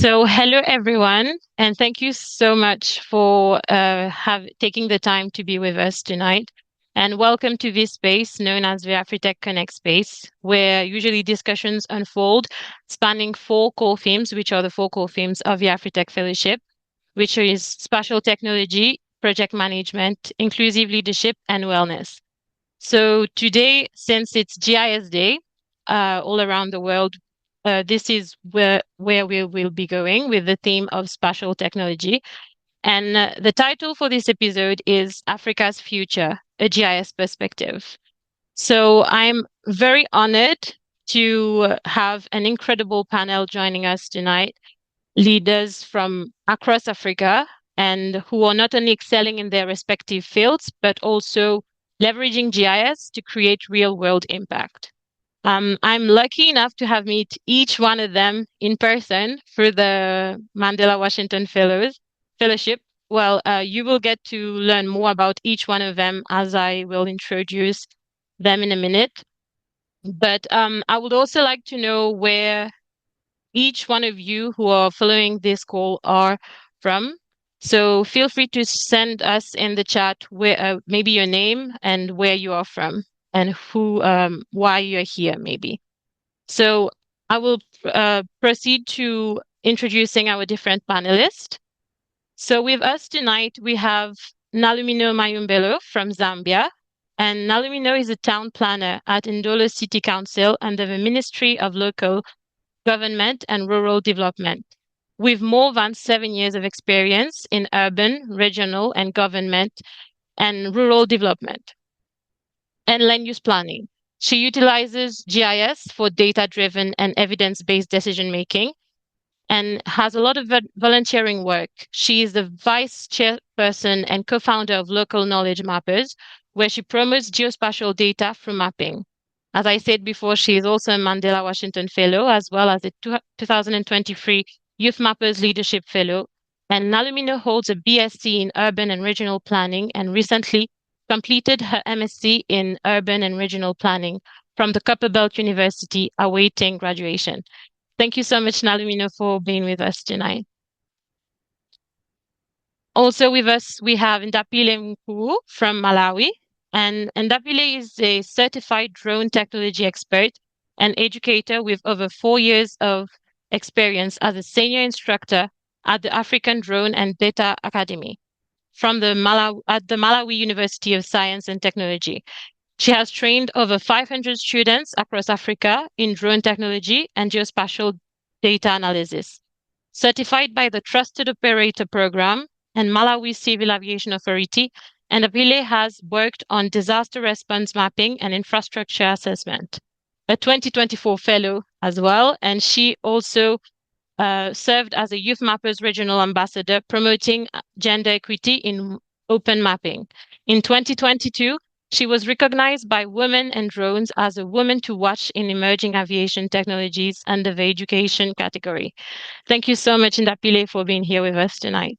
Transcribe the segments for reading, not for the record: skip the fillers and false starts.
Hello everyone, and thank you so much for taking the time to be with us tonight. And welcome to this space known as the AfriTech Connect space, where usually discussions unfold, spanning four core themes, which are the four core themes of the AfriTech Fellowship, which is spatial technology, project management, inclusive leadership, and wellness. So today, since it's GIS Day, all around the world, this is where we will be going with the theme of spatial technology. And the title for this episode is Africa's Future, a GIS Perspective. So I'm very honored to have an incredible panel joining us tonight, leaders from across Africa and who are not only excelling in their respective fields, but also leveraging GIS to create real world impact. I'm lucky enough to have met each one of them in person through the Mandela Washington Fellowship. Well, you will get to learn more about each one of them as I will introduce them in a minute. But I would also like to know where each one of you who are following this call are from. So feel free to send us in the chat where maybe your name and where you are from and why you're here maybe. So I will proceed to introducing our different panelists. So with us tonight, we have Nalumino Mayumbelo from Zambia. And Nalumino is a town planner at Ndolo City Council under the Ministry of Local Government and Rural Development, with more than 7 years of experience in urban, regional, and government and rural development and land use planning. She utilizes GIS for data-driven and evidence-based decision-making and has a lot of volunteering work. She is the vice chairperson and co-founder of Local Knowledge Mappers, where she promotes geospatial data through mapping. As I said before, she is also a Mandela Washington Fellow, as well as a 2023 Youth Mappers Leadership Fellow. And Nalumino holds a BSc in Urban and Regional Planning and recently completed her MSc in Urban and Regional Planning from the Copperbelt University, awaiting graduation. Thank you so much, Nalumino, for being with us tonight. Also with us, we have Ndapile Mkuu from Malawi. And Ndapile is a certified drone technology expert and educator with over 4 years of experience as a senior instructor at the African Drone and Data Academy at the Malawi University of Science and Technology. She has trained over 500 students across Africa in drone technology and geospatial data analysis. Certified by the Trusted Operator Program and Malawi Civil Aviation Authority, Ndapile has worked on disaster response mapping and infrastructure assessment. A 2024 fellow as well, and she also served as a Youth Mappers Regional Ambassador promoting gender equity in open mapping. In 2022, she was recognized by Women and Drones as a woman to watch in emerging aviation technologies under the education category. Thank you so much, Ndapile, for being here with us tonight.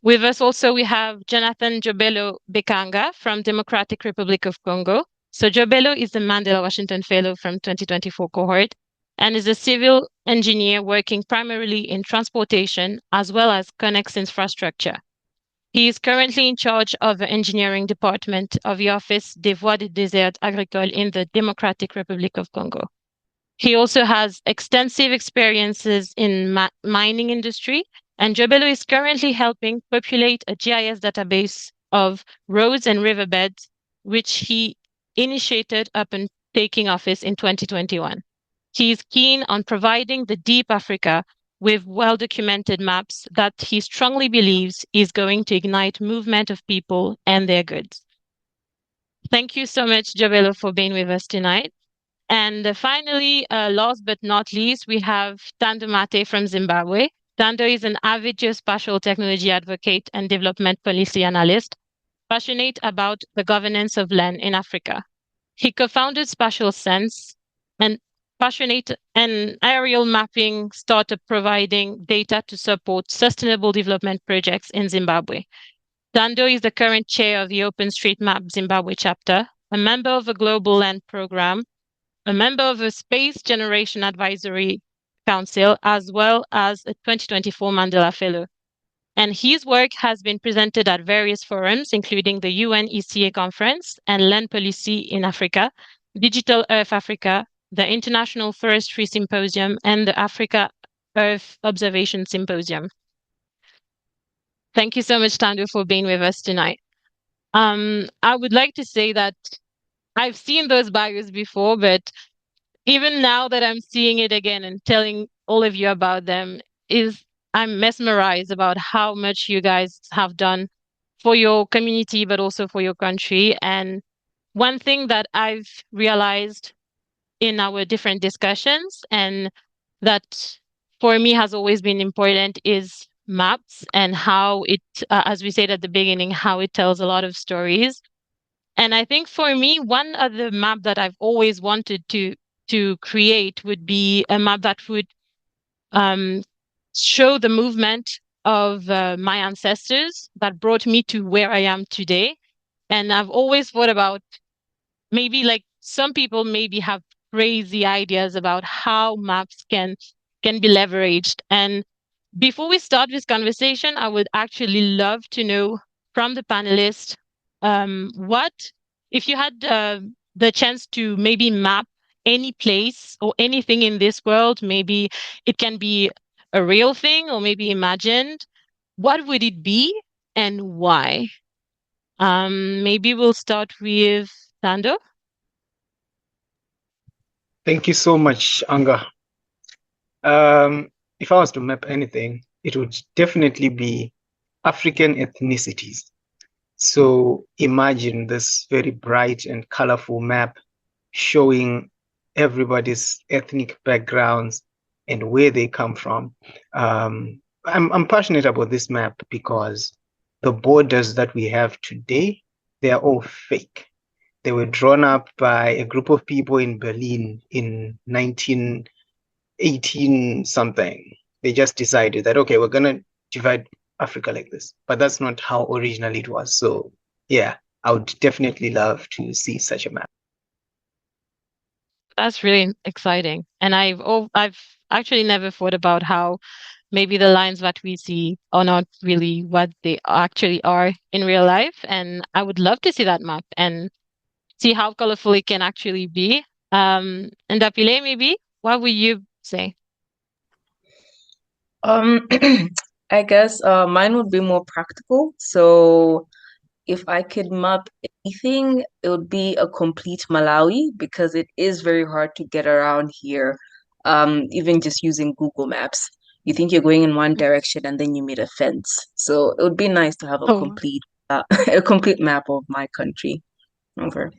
With us also, we have Jonathan Jobelo Bekanga from Democratic Republic of Congo. So Jobelo is the Mandela Washington Fellow from 2024 cohort and is a civil engineer working primarily in transportation as well as connects infrastructure. He is currently in charge of the engineering department of the Office des Voies des Déserts Agricoles in the Democratic Republic of Congo. He also has extensive experiences in mining industry, and Jobelo is currently helping populate a GIS database of roads and riverbeds, which he initiated upon taking office in 2021. He is keen on providing the Deep Africa with well-documented maps that he strongly believes is going to ignite movement of people and their goods. Thank you so much, Jobelo, for being with us tonight. And finally, last but not least, we have Tando Mate from Zimbabwe. Tando is an avid geospatial technology advocate and development policy analyst, passionate about the governance of land in Africa. He co-founded Spatial Sense, and passionate an aerial mapping startup providing data to support sustainable development projects in Zimbabwe. Tando is the current chair of the OpenStreetMap Zimbabwe chapter, a member of the Global Land Program, a member of the Space Generation Advisory Council, as well as a 2024 Mandela Fellow. And his work has been presented at various forums, including the UN ECA conference and Land Policy in Africa, Digital Earth Africa, the International Forestry Symposium, and the Africa Earth Observation Symposium. Thank you so much, Tando, for being with us tonight. I would like to say that I've seen those bios before, but even now that I'm seeing it again and telling all of you about them, I'm mesmerized about how much you guys have done for your community, but also for your country. And one thing that I've realized in our different discussions, and that for me has always been important, is maps and how it, as we said at the beginning, how it tells a lot of stories. And I think for me, one of the map that I've always wanted to create would be a map that would um, show the movement of my ancestors that brought me to where I am today. And I've always thought about maybe like some people maybe have crazy ideas about how maps can be leveraged. And before we start this conversation, I would actually love to know from the panelists what if you had the chance to maybe map any place or anything in this world, maybe it can be a real thing or maybe imagined, what would it be and why? Maybe we'll start with Sando. Thank you so much, Anga. If I was to map anything, it would definitely be African ethnicities. So imagine this very bright and colorful map showing everybody's ethnic backgrounds and where they come from. I'm passionate about this map because the borders that we have today, they are all fake. They were drawn up by a group of people in Berlin in 1918 something. They just decided that, okay, we're going to divide Africa like this. But that's not how originally it was. So yeah, I would definitely love to see such a map. That's really exciting. And I've actually never thought about how maybe the lines that we see are not really what they actually are in real life. And I would love to see that map and see how colorful it can actually be. And Dapile, maybe, what would you say? I guess mine would be more practical. So if I could map anything, it would be a complete Malawi because it is very hard to get around here, even just using Google Maps. You think you're going in one direction and then you meet a fence. So it would be nice to have a Oh, complete a complete map of my country. Over.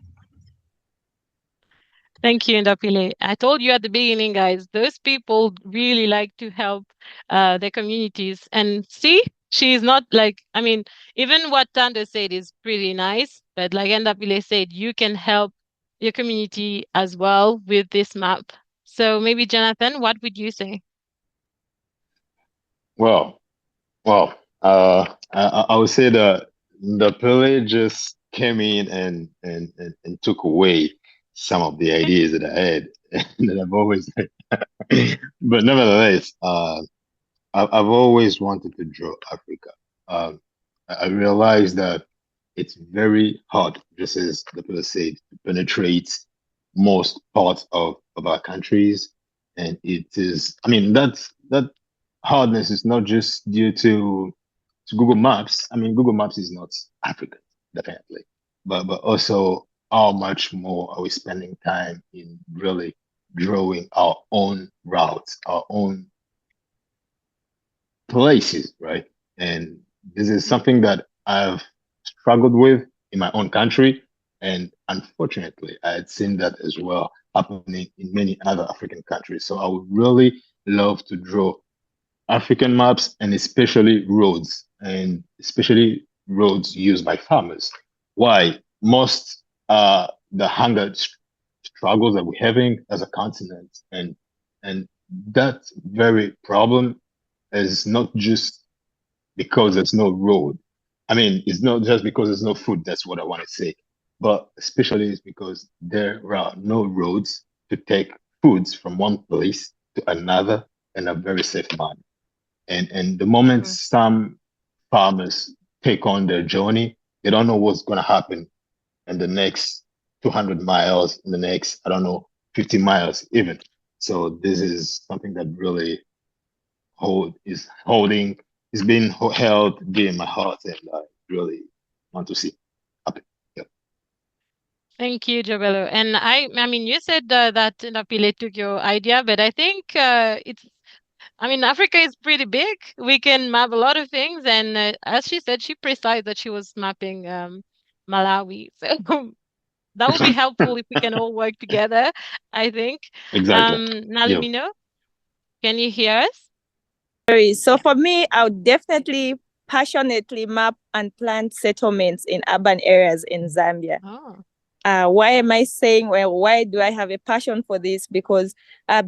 thank you, Ndapile. I told you at the beginning, guys, those people really like to help their communities. And see, she's not like, I mean, even what Tando said is pretty nice, but like Ndapile said, you can help your community as well with this map. So maybe Jonathan, what would you say? Well, I would say that the pillage just came in and took away some of the ideas that I had that I've always had. But nevertheless, I've always wanted to draw Africa. I realized that it's very hard, just as the people said, to penetrate most parts of our countries. And it is, I mean, that hardness is not just due to Google Maps. I mean, Google Maps is not African, definitely, but also how much more are we spending time in really drawing our own routes, our own places, right? And this is something that I've struggled with in my own country. And unfortunately, I had seen that as well happening in many other African countries. So I would really love to draw African maps and especially roads, and especially roads used by farmers. Why? Most the hunger struggles that we're having as a continent, and that very problem is not just because there's no road. I mean, it's not just because there's no food. That's what I want to say. But especially it's because there are no roads to take foods from one place to another in a very safe manner. And the moment some farmers take on their journey, they don't know what's going to happen in the next 200 miles, in the next, I don't know, 50 miles even. So this is something that really is being held dear in my heart, and I really want to see happen. Yep. Thank you, Jobelo. And I mean, you said that Napile took your idea, but I think I mean, Africa is pretty big. We can map a lot of things. And as she said, she precised that she was mapping Malawi. So that would be helpful if we can all work together, I think. Exactly. Yep. Nalmino, can you hear us? So for me, I would definitely passionately map and plan settlements in urban areas in Zambia. Oh. Why am I saying, well, why do I have a passion for this? Because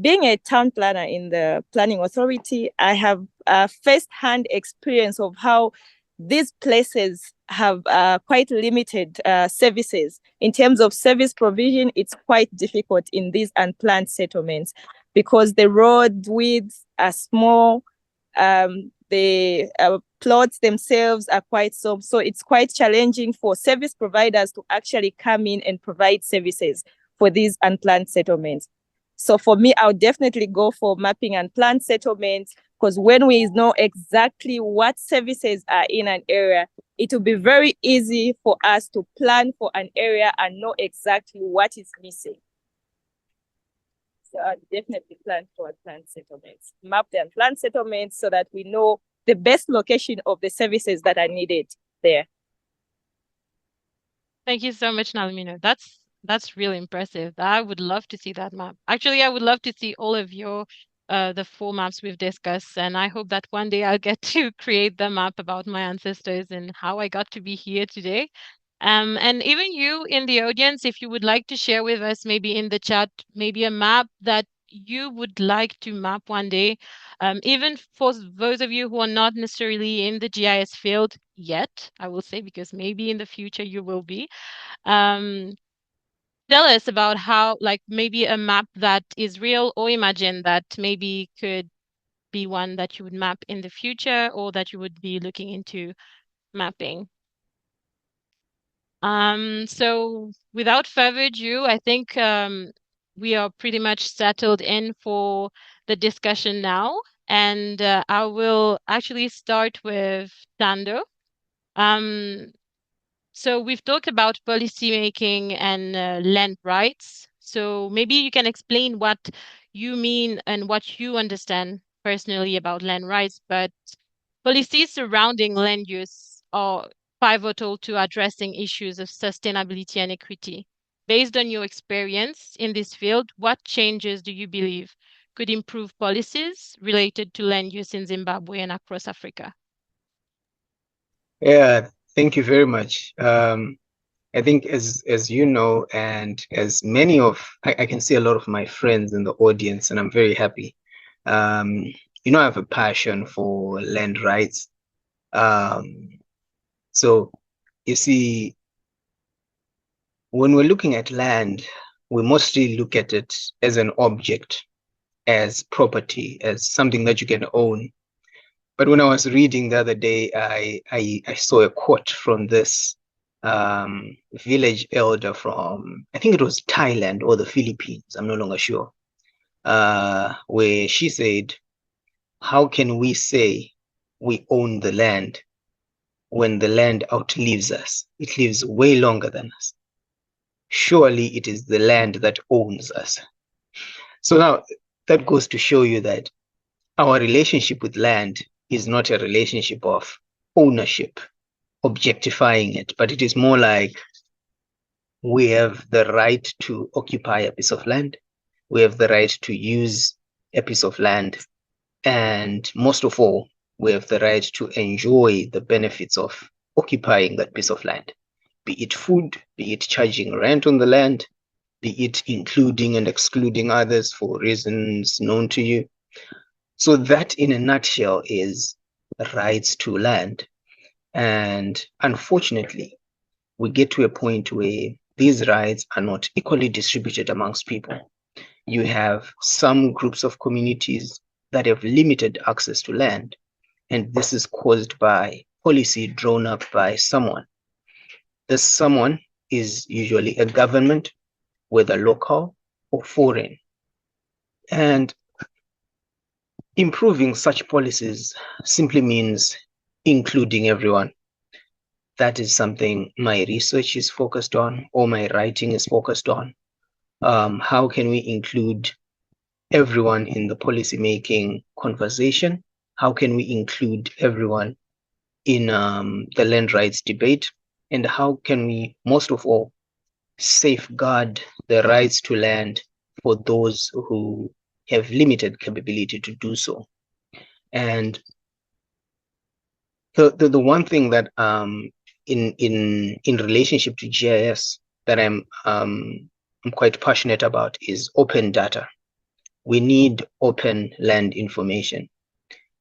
being a town planner in the planning authority, I have first-hand experience of how these places have quite limited services. In terms of service provision, it's quite difficult in these unplanned settlements because the road widths are small. The plots themselves are quite so it's quite challenging for service providers to actually come in and provide services for these unplanned settlements. So for me, I would definitely go for mapping unplanned settlements, because when we know exactly what services are in an area, it will be very easy for us to plan for an area and know exactly what is missing. So I definitely plan for unplanned settlements. Map the unplanned settlements so that we know the best location of the services that are needed there. Thank you so much, Nalmino. That's really impressive. I would love to see that map. Actually, I would love to see all of your the 4 maps we've discussed, and I hope that one day I'll get to create the map about my ancestors and how I got to be here today. And even you in the audience, if you would like to share with us, maybe in the chat, maybe a map that you would like to map one day, even for those of you who are not necessarily in the GIS field yet, I will say, because maybe in the future you will be. Tell us about how, like, maybe a map that is real or imagine that maybe could be one that you would map in the future or that you would be looking into mapping. So without further ado, I think we are pretty much settled in for the discussion now. And I will actually start with Tando. So we've talked about policymaking and land rights. So maybe you can explain what you mean and what you understand personally about land rights, but policies surrounding land use are pivotal to addressing issues of sustainability and equity. Based on your experience in this field, what changes do you believe could improve policies related to land use in Zimbabwe and across Africa? Yeah, thank you very much. I think as you know, and as many of, I can see a lot of my friends in the audience, and I'm very happy. You know, I have a passion for land rights. So you see, when we're looking at land, we mostly look at it as an object, as property, as something that you can own. But when I was reading the other day, I saw a quote from this village elder from, I think it was Thailand or the Philippines, I'm no longer sure, where she said, how can we say we own the land when the land outlives us? It lives way longer than us. Surely it is the land that owns us. So now that goes to show you that our relationship with land is not a relationship of ownership, objectifying it, but it is more like we have the right to occupy a piece of land. We have the right to use a piece of land. And most of all, we have the right to enjoy the benefits of occupying that piece of land, be it food, be it charging rent on the land, be it including and excluding others for reasons known to you. So that in a nutshell is rights to land. And unfortunately, we get to a point where these rights are not equally distributed amongst people. You have some groups of communities that have limited access to land. And this is caused by policy drawn up by someone. This someone is usually a government, whether local or foreign. And improving such policies simply means including everyone. That is something my research is focused on, or my writing is focused on. How can we include everyone in the policymaking conversation? How can we include everyone in the land rights debate? And how can we, most of all, safeguard the rights to land for those who have limited capability to do so? And the one thing that in relationship to GIS that I'm quite passionate about is open data. We need open land information.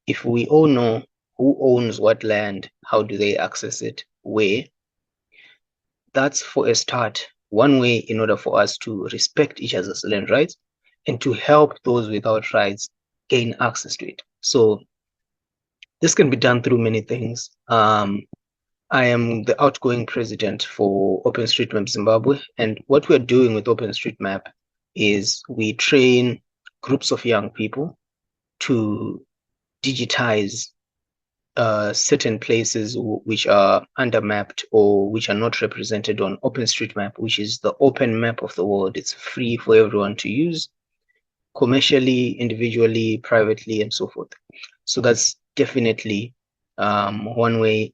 If we all know who owns what land, how do they access it, where, that's for a start, one way in order for us to respect each other's land rights and to help those without rights gain access to it. So this can be done through many things. I am the outgoing president for OpenStreetMap Zimbabwe, and what we're doing with OpenStreetMap is we train groups of young people to digitize certain places which are undermapped or which are not represented on OpenStreetMap, which is the open map of the world. It's free for everyone to use, commercially, individually, privately, and so forth. So that's definitely one way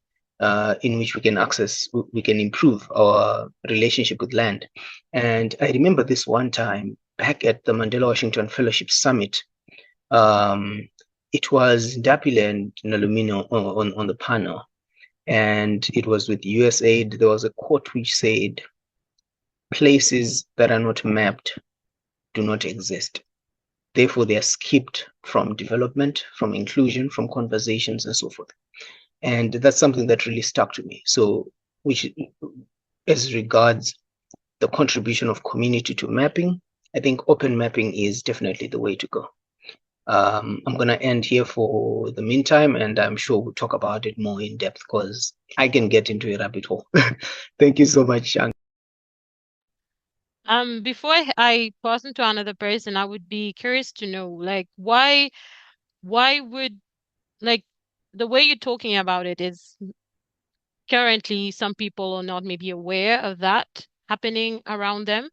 in which we can improve our relationship with land. And I remember this one time back at the Mandela Washington Fellowship Summit. It was Dapile and Nalumino on the panel, and it was with USAID. There was a quote which said, "Places that are not mapped do not exist. Therefore, they are skipped from development, from inclusion, from conversations, and so forth." And that's something that really stuck to me. So, which, as regards the contribution of community to mapping, I think open mapping is definitely the way to go. I'm going to end here for the meantime, and I'm sure we'll talk about it more in depth because I can get into a rabbit hole. Thank you so much, Anne. Before I pass on to another person, I would be curious to know, like, why would, like, the way you're talking about it is currently some people are not maybe aware of that happening around them.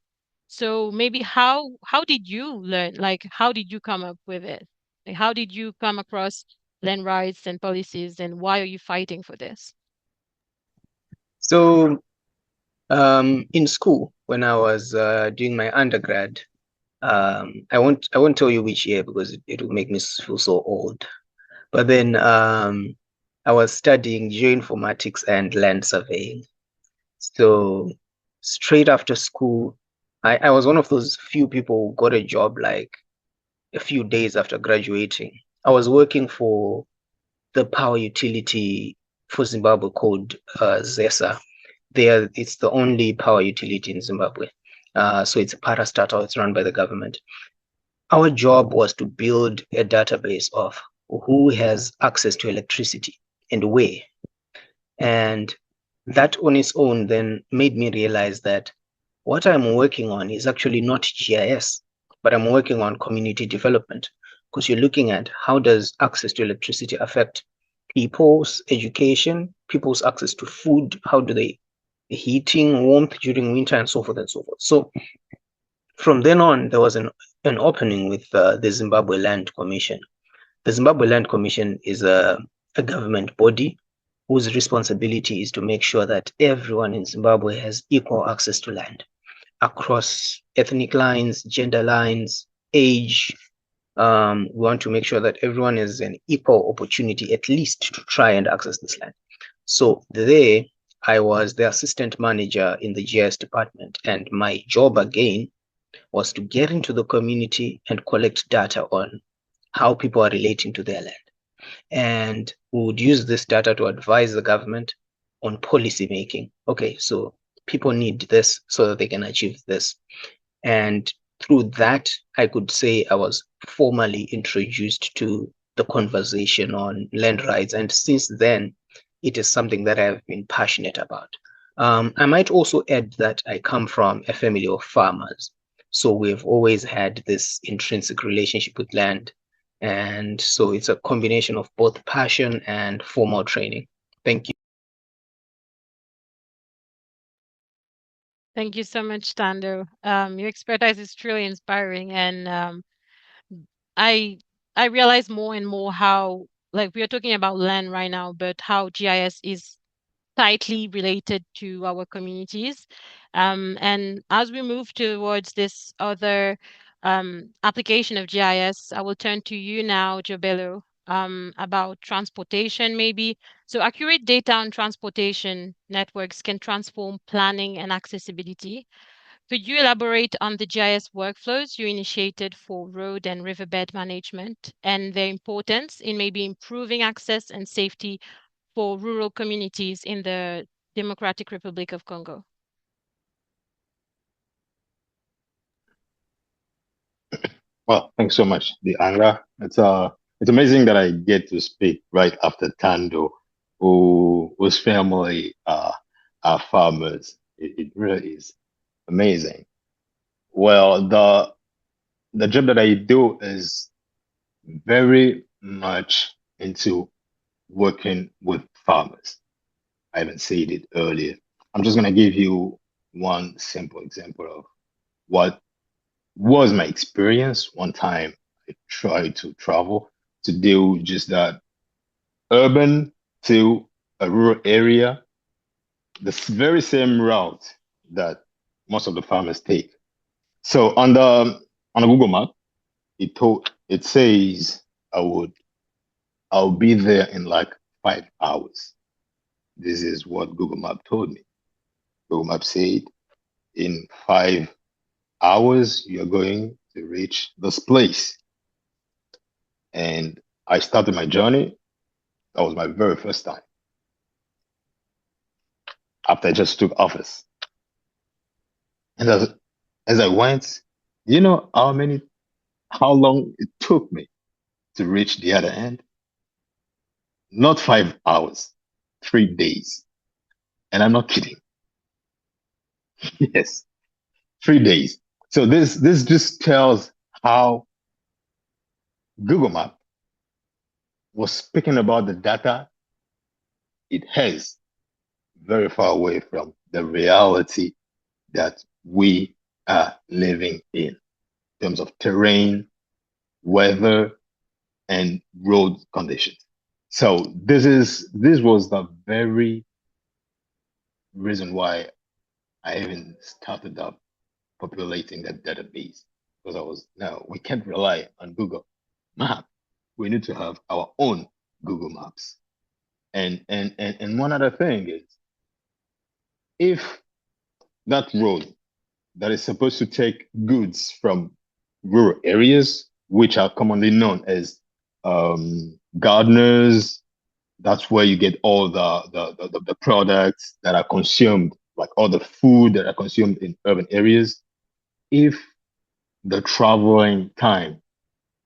So maybe how did you learn? Like, how did you come up with it? Like, how did you come across land rights and policies, and why are you fighting for this? So in school, when I was doing my undergrad, I won't tell you which year because it will make me feel so old. But then I was studying geoinformatics and land surveying. So straight after school, I was one of those few people who got a job like a few days after graduating. I was working for the power utility for Zimbabwe called ZESA. It's the only power utility in Zimbabwe. So it's a parastatal, it's run by the government. Our job was to build a database of who has access to electricity and where. And that on its own then made me realize that what I'm working on is actually not GIS, but I'm working on community development, because you're looking at how does access to electricity affect people's education, people's access to food, how do they heating, warmth during winter, and so forth and so forth. So from then on, there was an opening with the Zimbabwe Land Commission. The Zimbabwe Land Commission is a government body whose responsibility is to make sure that everyone in Zimbabwe has equal access to land across ethnic lines, gender lines, age. We want to make sure that everyone has an equal opportunity, at least, to try and access this land. So there, I was the assistant manager in the GIS department, and my job again was to get into the community and collect data on how people are relating to their land. And we would use this data to advise the government on policy making. Okay, so people need this so that they can achieve this. And through that, I could say I was formally introduced to the conversation on land rights. And since then, it is something that I've been passionate about. I might also add that I come from a family of farmers. So we've always had this intrinsic relationship with land. And so it's a combination of both passion and formal training. Thank you. Thank you so much, Tando. Your expertise is truly inspiring, and I I realize more and more how, like, we are talking about land right now, but how GIS is tightly related to our communities. And as we move towards this other application of GIS, I will turn to you now, Jobelo, about transportation maybe. So accurate data on transportation networks can transform planning and accessibility. Could you elaborate on the GIS workflows you initiated for road and riverbed management and their importance in maybe improving access and safety for rural communities in the Democratic Republic of Congo? Well, thanks so much, Dianga. It's amazing that I get to speak right after Tando, whose family are farmers. It really is amazing. Well, the job that I do is very much into working with farmers. I haven't said it earlier. I'm just gonna give you one simple example of what was my experience. One time I tried to travel to do just that, urban to a rural area, the very same route that most of the farmers take. So on the Google map, it says I'll be there in like 5 hours. This is what Google Map told me. Google Map said in 5 hours you're going to reach this place. And I started my journey. That was my very first time after I just took office. And as I went, you know how long it took me to reach the other end? Not 5 hours, 3 days. And I'm not kidding. Yes, 3 days. So this just tells how Google Map was speaking about the data it has very far away from the reality that we are living in terms of terrain, weather, and road conditions. So this was the very reason why I even started up populating that database, because no, we can't rely on Google Map. We need to have our own Google Maps. And one other thing is, if that road that is supposed to take goods from rural areas, which are commonly known as gardeners, that's where you get all the products that are consumed, like all the food that are consumed in urban areas. If the traveling time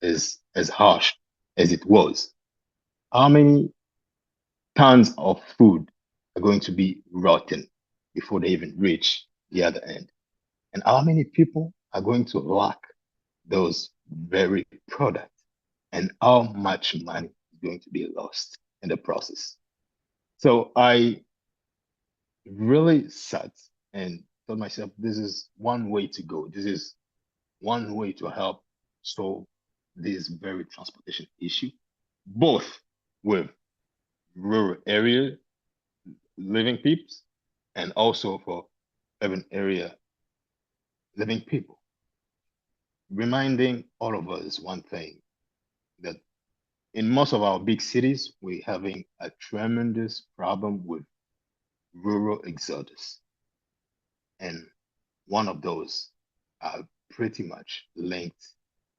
is as harsh as it was, how many tons of food are going to be rotten before they even reach the other end? And how many people are going to lack those very products? And how much money is going to be lost in the process? So I really sat and told myself, this is one way to go. This is one way to help solve this very transportation issue, both with rural area living peeps and also for urban area living people. Reminding all of us one thing, that in most of our big cities, we're having a tremendous problem with rural exodus. And one of those are pretty much linked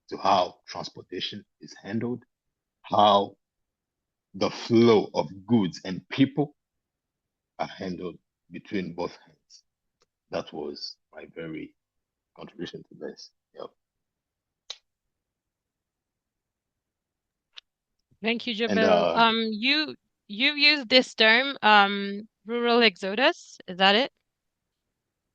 to how transportation is handled, how the flow of goods and people are handled between both hands. That was my very contribution to this. Yep. Thank you, And Jabelo. You've used this term, rural exodus. Is that it?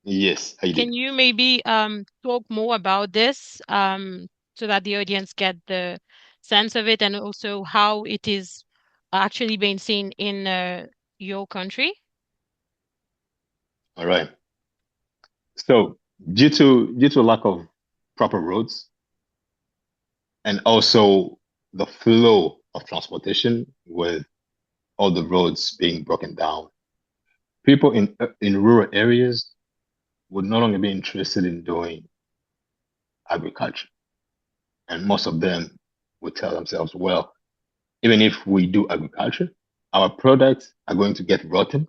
yes, I Can did. you maybe talk more about this so that the audience get the sense of it and also how it is actually being seen in your country? All right. So due to lack of proper roads and also the flow of transportation with all the roads being broken down, people in rural areas would no longer be interested in doing agriculture. And most of them would tell themselves, well, even if we do agriculture, our products are going to get rotten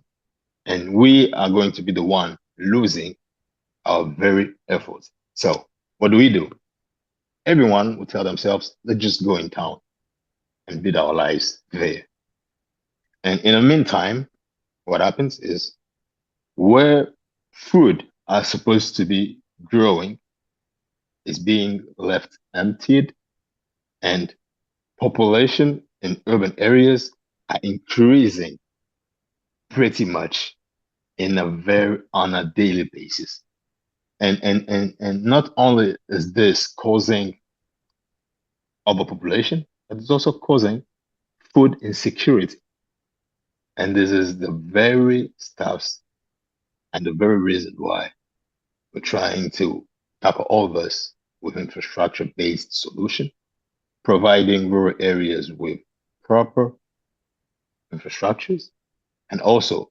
and we are going to be the one losing our very efforts. So what do? Everyone would tell themselves, let's just go in town and build our lives there. And in the meantime, what happens is where food are supposed to be growing is being left emptied, and population in urban areas are increasing pretty much on a daily basis. And not only is this causing overpopulation, but it's also causing food insecurity. And this is the very stuff and the very reason why we're trying to tackle all this with infrastructure-based solution, providing rural areas with proper infrastructures, and also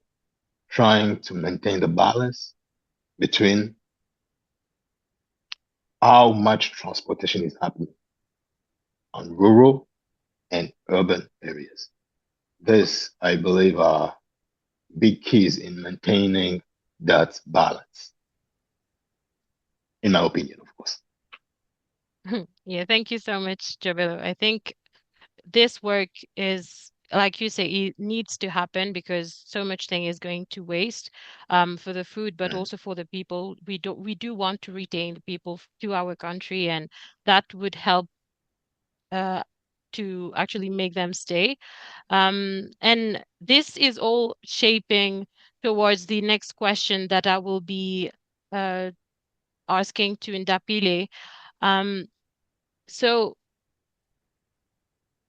trying to maintain the balance between how much transportation is happening on rural and urban areas. This, I believe, are big keys in maintaining that balance, in my opinion, of course. Yeah, thank you so much, Jabelo. I think this work is, like you say, it needs to happen because so much thing is going to waste for the food, but also for the people. We do want to retain the people to our country, and that would help uh, to actually make them stay. And this is all shaping towards the next question that I will be uh, asking to Ndapile. Um, so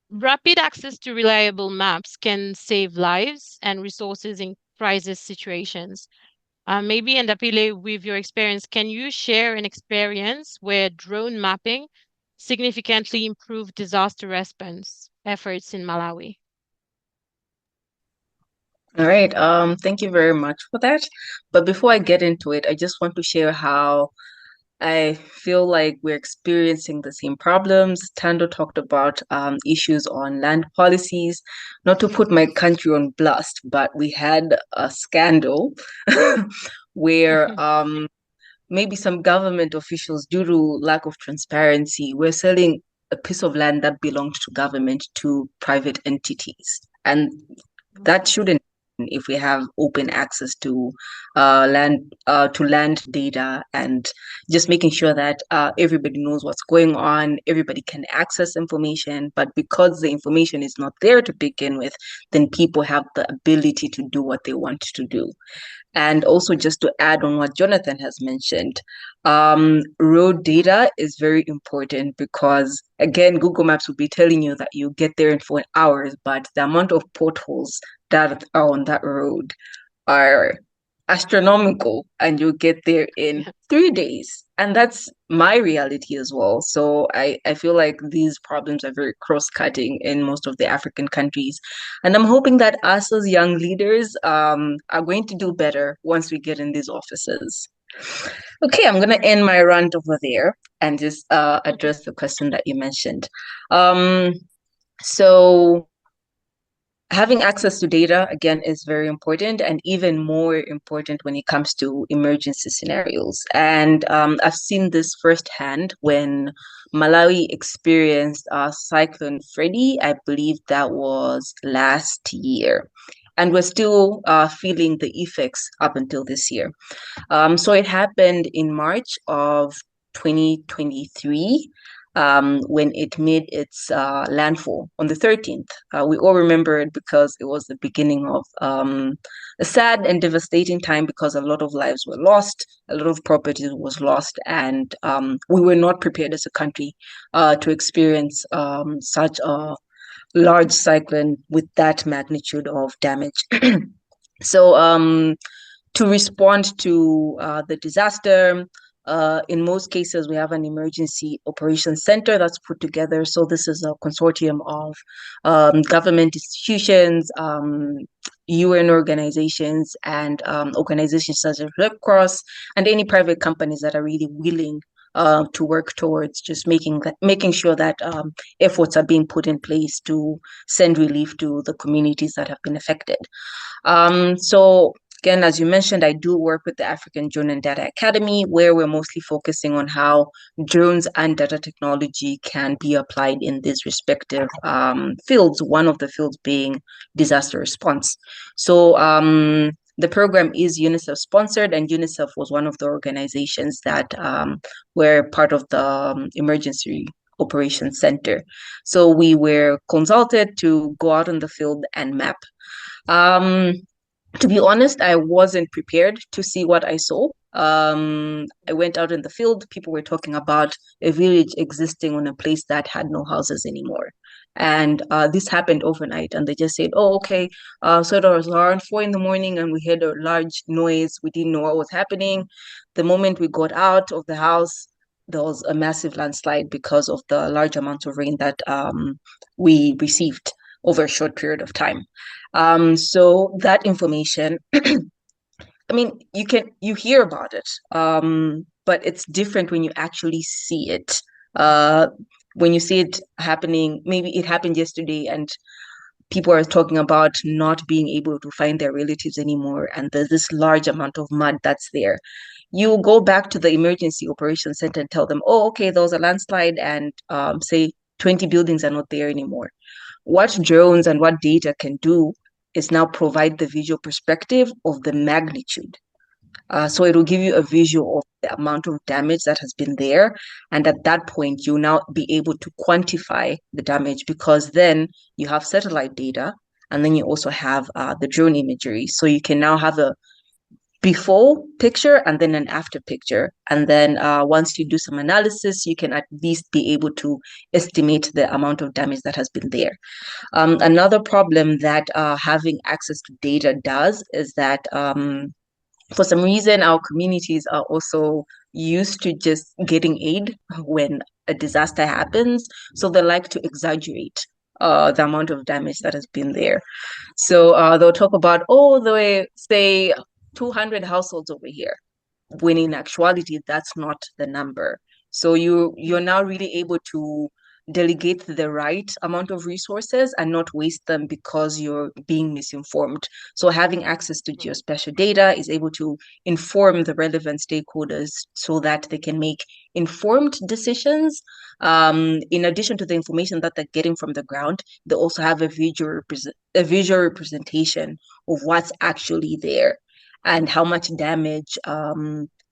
rapid access to reliable maps can save lives and resources in crisis situations. Maybe, Ndapile, with your experience, can you share an experience where drone mapping significantly improved disaster response efforts in Malawi? All right. Thank you very much for that. But before I get into it, I just want to share how I feel like we're experiencing the same problems. Tando talked about issues on land policies. Not to put my country on blast, but we had a scandal where maybe some government officials, due to lack of transparency, were selling a piece of land that belonged to government to private entities. And that shouldn't happen if we have open access to land data, and just making sure that everybody knows what's going on, everybody can access information. But because the information is not there to begin with, then people have the ability to do what they want to do. And also, just to add on what Jonathan has mentioned, road data is very important because, again, Google Maps will be telling you that you get there in 4 hours, but the amount of potholes that are on that road are astronomical, and you get there in 3 days. And that's my reality as well. So I feel like these problems are very cross-cutting in most of the African countries. And I'm hoping that us as young leaders are going to do better once we get in these offices. Okay, I'm going to end my rant over there and just address the question that you mentioned. So having access to data, again, is very important, and even more important when it comes to emergency scenarios. And I've seen this firsthand when Malawi experienced Cyclone Freddy. I believe that was last year. and we're still feeling the effects up until this year. So it happened in March of 2023 when it made its landfall on the 13th. We all remember it because it was the beginning of a sad and devastating time, because a lot of lives were lost, a lot of property was lost, and we were not prepared as a country to experience such a large cyclone with that magnitude of damage. So to respond to the disaster, in most cases, we have an emergency operations center that's put together. So this is a consortium of government institutions, UN organizations, and organizations such as Red Cross, and any private companies that are really willing to work towards just making sure that efforts are being put in place to send relief to the communities that have been affected. So again, as you mentioned, I do work with the African Drone and Data Academy, where we're mostly focusing on how drones and data technology can be applied in these respective fields, one of the fields being disaster response. So the program is UNICEF sponsored, and UNICEF was one of the organizations that were part of the Emergency Operations Center. So we were consulted to go out in the field and map. To be honest, I wasn't prepared to see what I saw. I went out in the field. People were talking about a village existing on a place that had no houses anymore. And this happened overnight. And they just said, oh, okay. So it was around 4 a.m, and we heard a large noise. We didn't know what was happening. The moment we got out of the house, there was a massive landslide because of the large amount of rain that we received over a short period of time. So that information, I mean, you hear about it, but it's different when you actually see it. When you see it happening, maybe it happened yesterday and people are talking about not being able to find their relatives anymore, and there's this large amount of mud that's there. You go back to the emergency operations center and tell them, oh, okay, there was a landslide, and say 20 buildings are not there anymore. What drones and what data can do is now provide the visual perspective of the magnitude. So it will give you a visual of the amount of damage that has been there. And at that point, you'll now be able to quantify the damage, because then you have satellite data and then you also have the drone imagery. So you can now have a before picture and then an after picture. And then once you do some analysis, you can at least be able to estimate the amount of damage that has been there. Another problem that having access to data does is that for some reason, our communities are also used to just getting aid when a disaster happens. So they like to exaggerate the amount of damage that has been there. So they'll talk about, oh, the way, say, 200 households over here, when in actuality, that's not the number. So you're now really able to delegate the right amount of resources and not waste them because you're being misinformed. So having access to geospatial data is able to inform the relevant stakeholders so that they can make informed decisions. In addition to the information that they're getting from the ground, they also have a visual representation of what's actually there and how much damage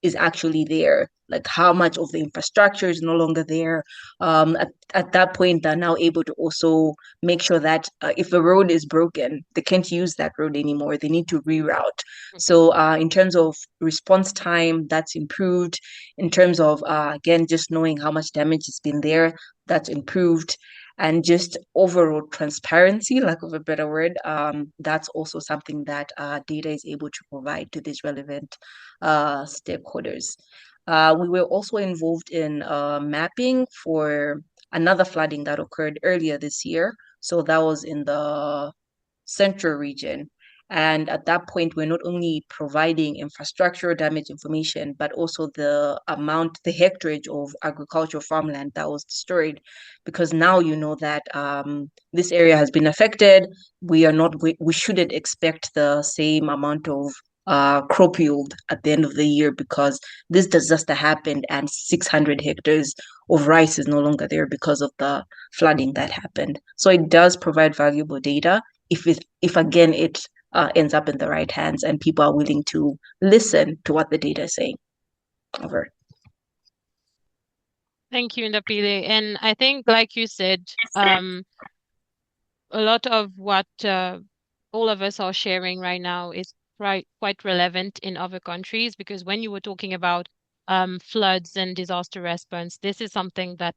is actually there, like how much of the infrastructure is no longer there. At that point, they're now able to also make sure that if a road is broken, they can't use that road anymore. They need to reroute. So in terms of response time, that's improved. In terms of, again, just knowing how much damage has been there, that's improved. And just overall transparency, lack of a better word, that's also something that data is able to provide to these relevant stakeholders. We were also involved in mapping for another flooding that occurred earlier this year. So that was in the central region. And at that point, we're not only providing infrastructure damage information, but also the amount, the hectareage of agricultural farmland that was destroyed, because now you know that this area has been affected. We shouldn't expect the same amount of crop yield at the end of the year because this disaster happened and 600 hectares of rice is no longer there because of the flooding that happened. So it does provide valuable data if again it ends up in the right hands and people are willing to listen to what the data is saying. Over. Thank you, Ndapile. And I think, like you said, a lot of what all of us are sharing right now is quite relevant in other countries, because when you were talking about floods and disaster response, this is something that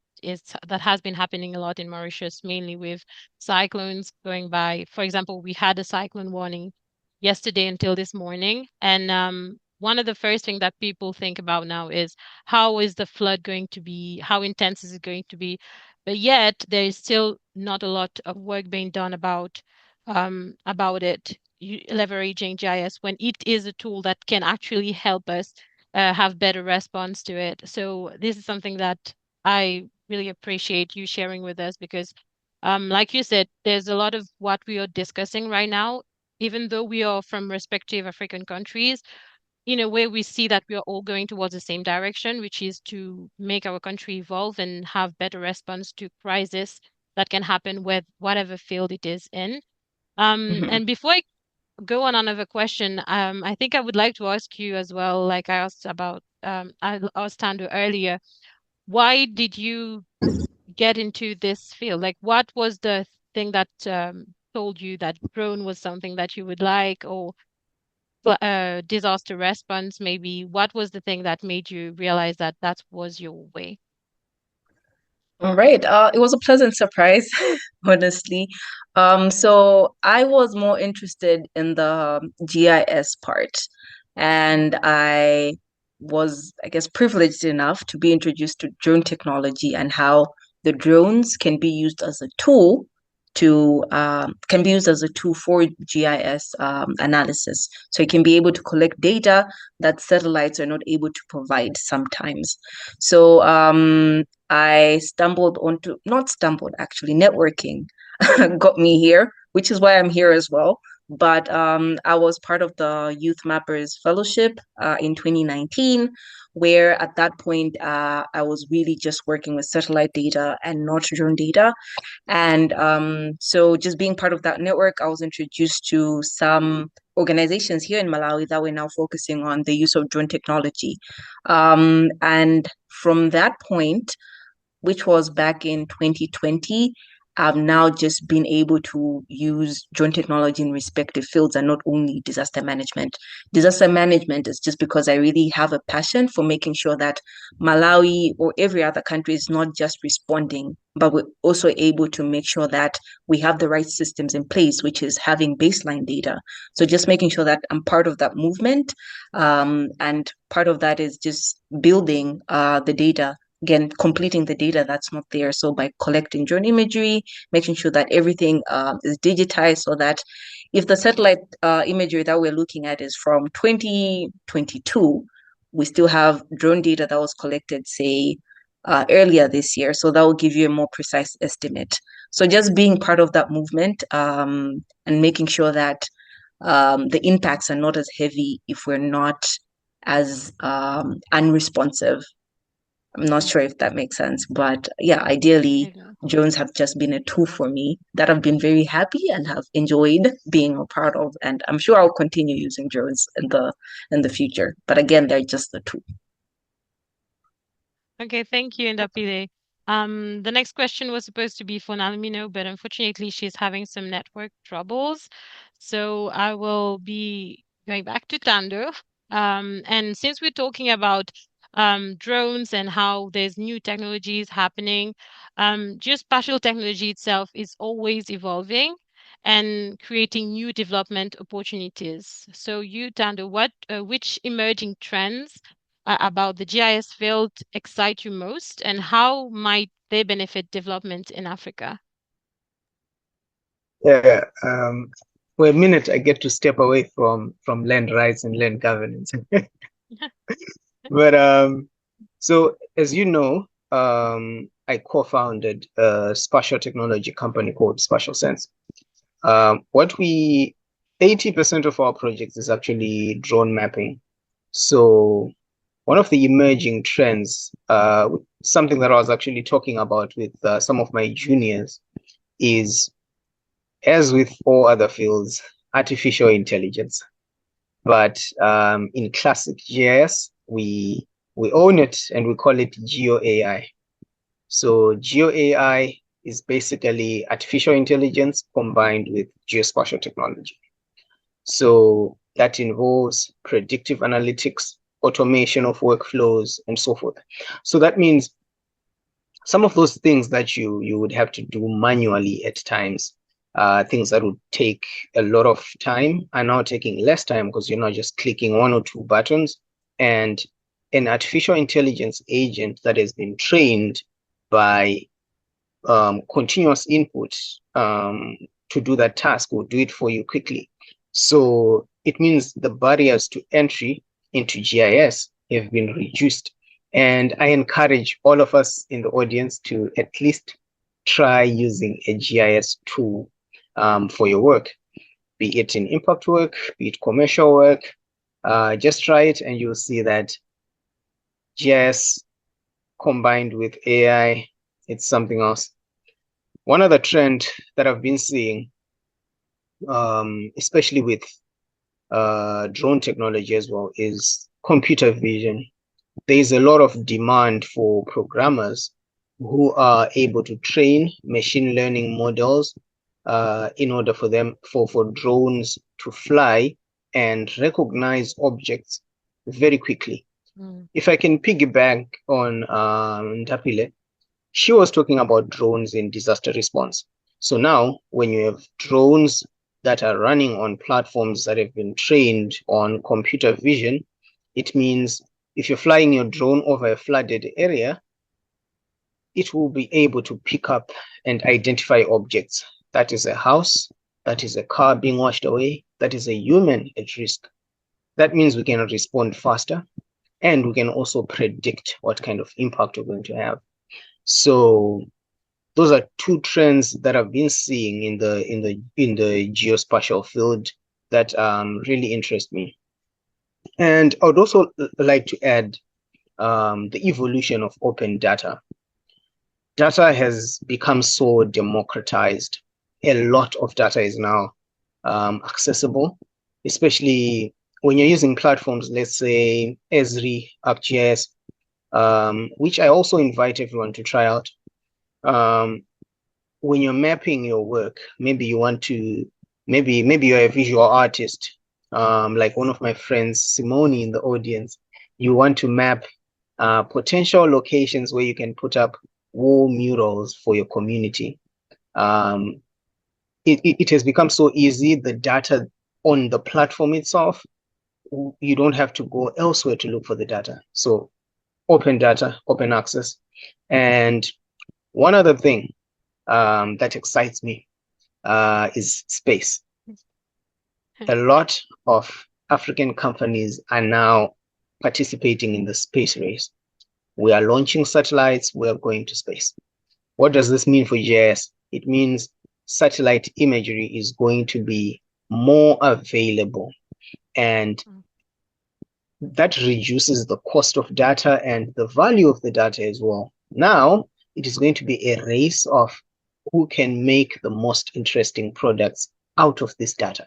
has been happening a lot in Mauritius, mainly with cyclones going by. For example, we had a cyclone warning yesterday until this morning, and one of the first things that people think about now is how is the flood going to be, how intense is it going to be, but yet there is still not a lot of work being done about it, leveraging GIS when it is a tool that can actually help us have better response to it. So this is something that I really appreciate you sharing with us, because like you said, there's a lot of what we are discussing right now, even though we are from respective African countries, in a way we see that we are all going towards the same direction, which is to make our country evolve and have better response to crisis that can happen with whatever field it is in. And before I go on another question, I think I would like to ask you as well, like I asked about, I asked Tando earlier, why did you get into this field? Like, what was the thing that told you that drone was something that you would like, or disaster response, maybe? What was the thing that made you realize that that was your way? All right. It was a pleasant surprise, honestly. So I was more interested in the GIS part, and I was, I guess, privileged enough to be introduced to drone technology and how the drones can be used as a tool for GIS analysis. So it can be able to collect data that satellites are not able to provide sometimes. So I networking got me here, which is why I'm here as well. But I was part of the Youth Mappers Fellowship in 2019, where at that point I was really just working with satellite data and not drone data. And so just being part of that network, I was introduced to some organizations here in Malawi that were now focusing on the use of drone technology. And from that point, which was back in 2020, I've now just been able to use drone technology in respective fields and not only disaster management. Disaster management is just because I really have a passion for making sure that Malawi or every other country is not just responding, but we're also able to make sure that we have the right systems in place, which is having baseline data. So just making sure that I'm part of that movement. And part of that is just building the data, again, completing the data that's not there. So by collecting drone imagery, making sure that everything is digitized, so that if the satellite imagery that we're looking at is from 2022, we still have drone data that was collected, say, earlier this year. So that will give you a more precise estimate. So just being part of that movement and making sure that the impacts are not as heavy if we're not as unresponsive. I'm not sure if that makes sense, but yeah, ideally, drones have just been a tool for me that I've been very happy and have enjoyed being a part of, and I'm sure I'll continue using drones in the future. But again, they're just a tool. Okay, thank you, Ndapile. The next question was supposed to be for Nalimino, but unfortunately she's having some network troubles. So I will be going back to Tando. And since we're talking about drones and how there's new technologies happening, geospatial technology itself is always evolving and creating new development opportunities. So you, Tando, which emerging trends about the GIS field excite you most, and how might they benefit development in Africa? Yeah, for a minute, I get to step away from land rights and land governance. But so as you know, I co-founded a spatial technology company called Spatial Sense. 80% of our projects is actually drone mapping. So one of the emerging trends, something that I was actually talking about with some of my juniors, is, as with all other fields, artificial intelligence. But in classic GIS, we own it and we call it Geo AI. So Geo AI is basically artificial intelligence combined with geospatial technology. So that involves predictive analytics, automation of workflows, and so forth. So that means some of those things that you would have to do manually at times, things that would take a lot of time are now taking less time because you're not just clicking one or two buttons. And an artificial intelligence agent that has been trained by continuous input to do that task will do it for you quickly. So it means the barriers to entry into GIS have been reduced. And I encourage all of us in the audience to at least try using a GIS tool for your work, be it in impact work, be it commercial work. Just try it and you'll see that GIS combined with AI, it's something else. One other trend that I've been seeing, especially with drone technology as well, is computer vision. There's a lot of demand for programmers who are able to train machine learning models in order for them, for drones to fly and recognize objects very quickly. If I can piggyback on Ndapile, she was talking about drones in disaster response. So now when you have drones that are running on platforms that have been trained on computer vision, it means if you're flying your drone over a flooded area, it will be able to pick up and identify objects. That is a house, that is a car being washed away, that is a human at risk. That means we can respond faster and we can also predict what kind of impact we're going to have. So those are two trends that I've been seeing in the geospatial field that really interest me. And I would also like to add the evolution of open data. Data has become so democratized. A lot of data is now accessible, especially when you're using platforms, let's say Esri, ArcGIS, which I also invite everyone to try out. When you're mapping your work, maybe you want to, maybe you're a visual artist, like one of my friends, Simone, in the audience. You want to map potential locations where you can put up wall murals for your community. It has become so easy, the data on the platform itself, you don't have to go elsewhere to look for the data. So open data, open access. And one other thing that excites me is space. A lot of African companies are now participating in the space race. We are launching satellites, we are going to space. What does this mean for GIS? It means satellite imagery is going to be more available, and that reduces the cost of data and the value of the data as well. Now, it is going to be a race of who can make the most interesting products out of this data.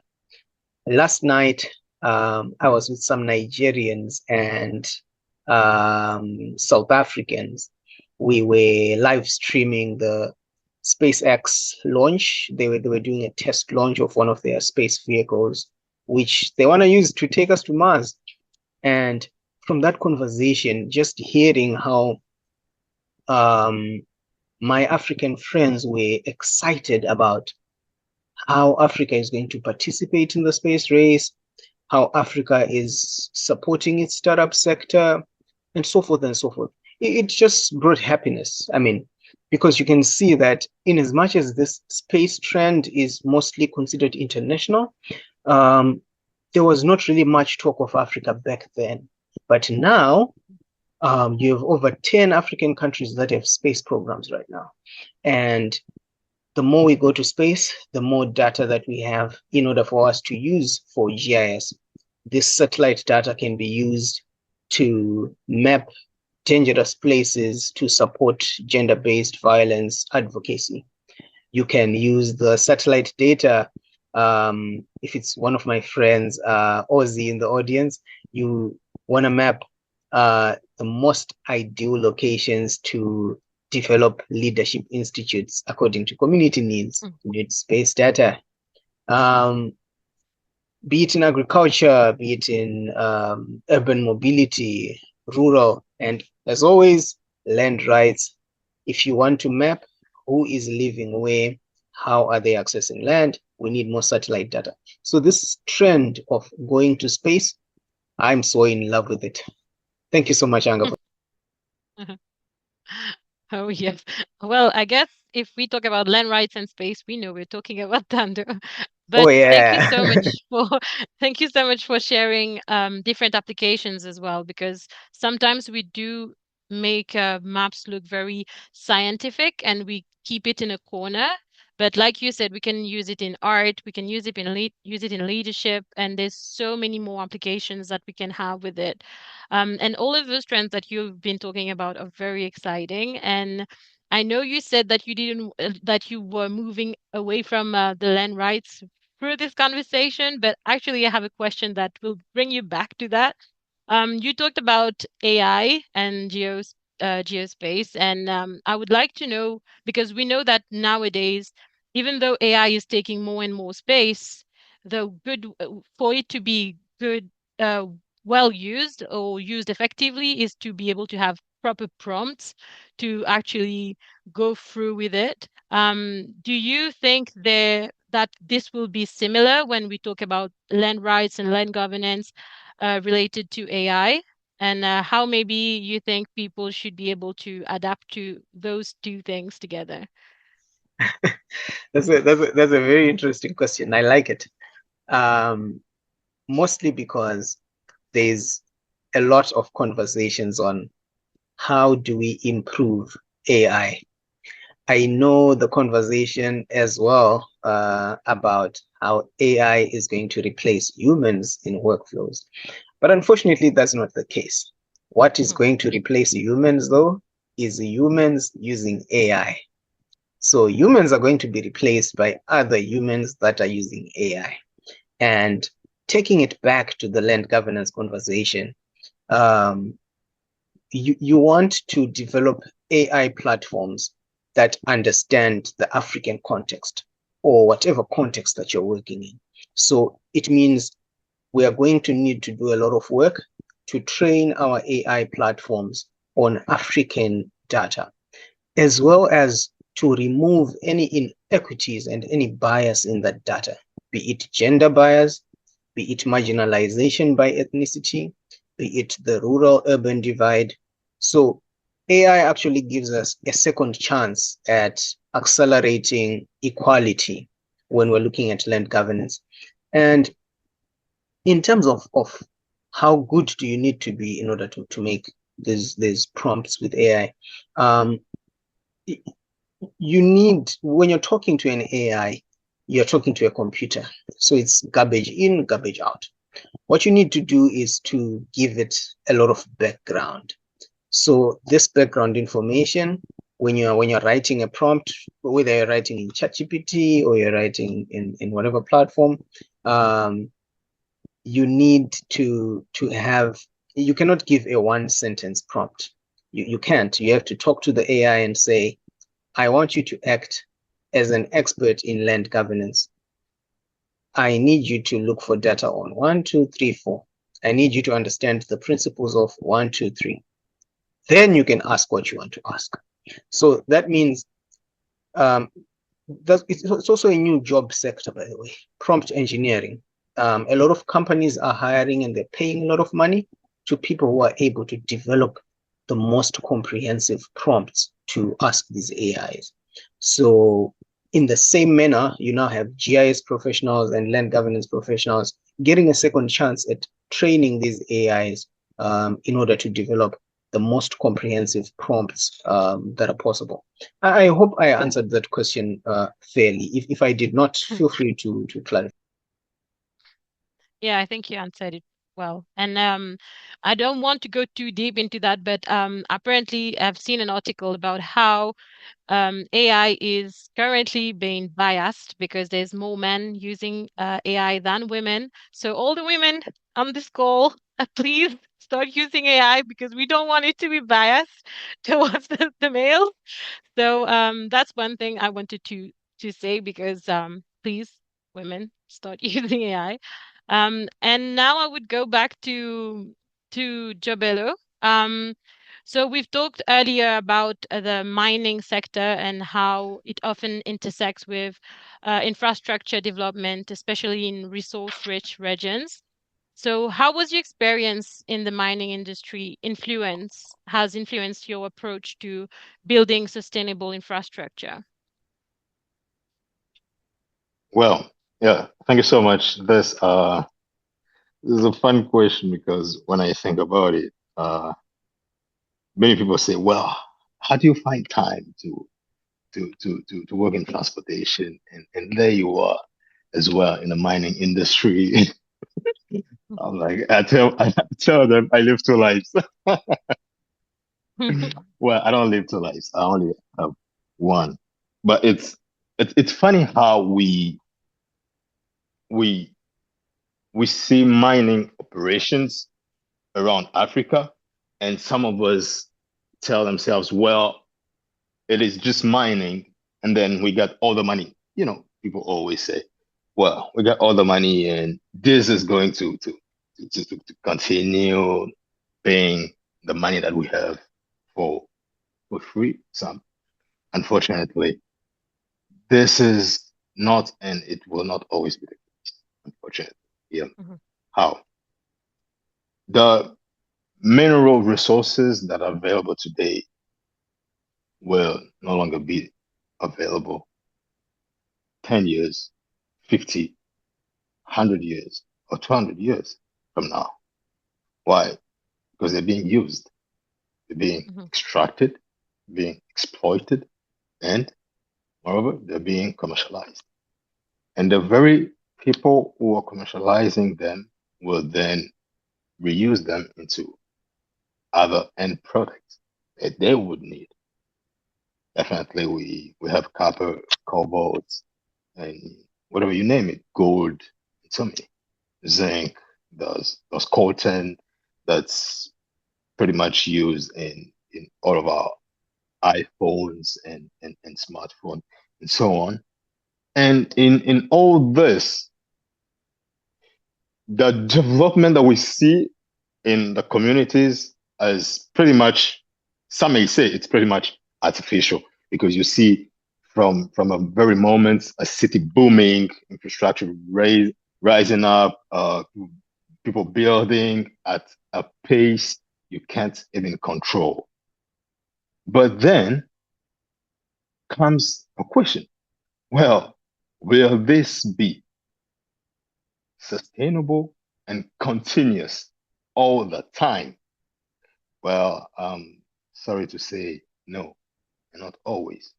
Last night, I was with some Nigerians and South Africans. We were live streaming the SpaceX launch. They were doing a test launch of one of their space vehicles, which they want to use to take us to Mars. And from that conversation, just hearing how my African friends were excited about how Africa is going to participate in the space race, how Africa is supporting its startup sector, and so forth and so forth. It just brought happiness. I mean, because you can see that in as much as this space trend is mostly considered international, there was not really much talk of Africa back then. But now, you have over 10 African countries that have space programs right now. And the more we go to space, the more data that we have in order for us to use for GIS. This satellite data can be used to map dangerous places to support gender-based violence advocacy. You can use the satellite data if it's one of my friends, Ozzy in the audience, you want to map the most ideal locations to develop leadership institutes according to community needs. You need space data. Be it in agriculture, be it in urban mobility, rural, and as always, land rights. If you want to map who is living where, how are they accessing land, we need more satellite data. So this trend of going to space, I'm so in love with it. Thank you so much, Anga. Oh, yes. Well, I guess if we talk about land rights and space, we know we're talking about thunder. But thank you so much for thank you so much for sharing different applications as well, because sometimes we do make maps look very scientific and we keep it in a corner. But like you said, we can use it in art, we can use it in leadership, and there's so many more applications that we can have with it. And all of those trends that you've been talking about are very exciting. And I know you said that you didn't that you were moving away from the land rights through this conversation, but actually I have a question that will bring you back to that. You talked about AI and geospace, and I would like to know, because we know that nowadays, even though AI is taking more and more space, the good for it to be good, well used or used effectively, is to be able to have proper prompts to actually go through with it. Do you think that this will be similar when we talk about land rights and land governance related to AI? And how maybe you think people should be able to adapt to those two things together? That's a very interesting question. I like it. Mostly because there's a lot of conversations on how do we improve AI. I know the conversation as well about how AI is going to replace humans in workflows. But unfortunately, that's not the case. What is going to replace humans, though, is humans using AI. So humans are going to be replaced by other humans that are using AI. And taking it back to the land governance conversation, you want to develop AI platforms that understand the African context or whatever context that you're working in. So it means we are going to need to do a lot of work to train our AI platforms on African data, as well as to remove any inequities and any bias in that data, be it gender bias, be it marginalization by ethnicity, be it the rural-urban divide. So AI actually gives us a second chance at accelerating equality when we're looking at land governance. And in terms of how good do you need to be in order to make these prompts with AI, you need, when you're talking to an AI, you're talking to a computer. So it's garbage in, garbage out. What you need to do is to give it a lot of background. So this background information, when you're writing a prompt, whether you're writing in ChatGPT or you're writing in whatever platform, you need to have, you cannot give a one sentence prompt. You can't. You have to talk to the AI and say, I want you to act as an expert in land governance. I need you to look for data on 1, 2, 3, 4. I need you to understand the principles of 1, 2, 3. Then you can ask what you want to ask. So that means it's also a new job sector, by the way, prompt engineering. A lot of companies are hiring and they're paying a lot of money to people who are able to develop the most comprehensive prompts to ask these AIs. So in the same manner, you now have GIS professionals and land governance professionals getting a second chance at training these AIs in order to develop the most comprehensive prompts that are possible. I hope I answered that question fairly. If I did not, feel free to clarify. Yeah, I think you answered it well. And I don't want to go too deep into that, but apparently I've seen an article about how AI is currently being biased because there's more men using AI than women. So all the women on this call, please start using AI because we don't want it to be biased towards the males. So that's one thing I wanted to say because please, women, start using AI. And now I would go back to Jobelo. Um, so we've talked earlier about the mining sector and how it often intersects with infrastructure development, especially in resource-rich regions. So how was your experience in the mining industry has influenced your approach to building sustainable infrastructure? Well, yeah, thank you so much. This is a fun question because when I think about it, many people say, well, how do you find time to work in transportation? And there you are as well in the mining industry. I'm like, I tell them I live two lives. Well, I don't live two lives. I only have one. But it's funny how we we see mining operations around Africa, and some of us tell themselves, well, it is just mining, and then we got all the money. People always say, well, we got all the money, and this is going to continue paying the money that we have for for free. Some, unfortunately, this is not, and it will not always be the case, unfortunately. Yeah. Mhm. How? The mineral resources that are available today will no longer be available 10 years, 50, 100 years, or 200 years from now. Why? Because they're being used, they're being Mhm. extracted, being exploited, and moreover, they're being commercialized. And the very people who are commercializing them will then reuse them into other end products that they would need. Definitely, we have copper, cobalt, and whatever you name it, gold, so many, zinc, there's coltan that's pretty much used in all of our iPhones and smartphone and so on. And in all this, the development that we see in the communities is pretty much, some may say it's pretty much artificial, because you see from a very moment a city booming, infrastructure rising up, people building at a pace you can't even control. But then comes a question. Well, will this be sustainable and continuous all the time? Well, sorry to say no, and not always.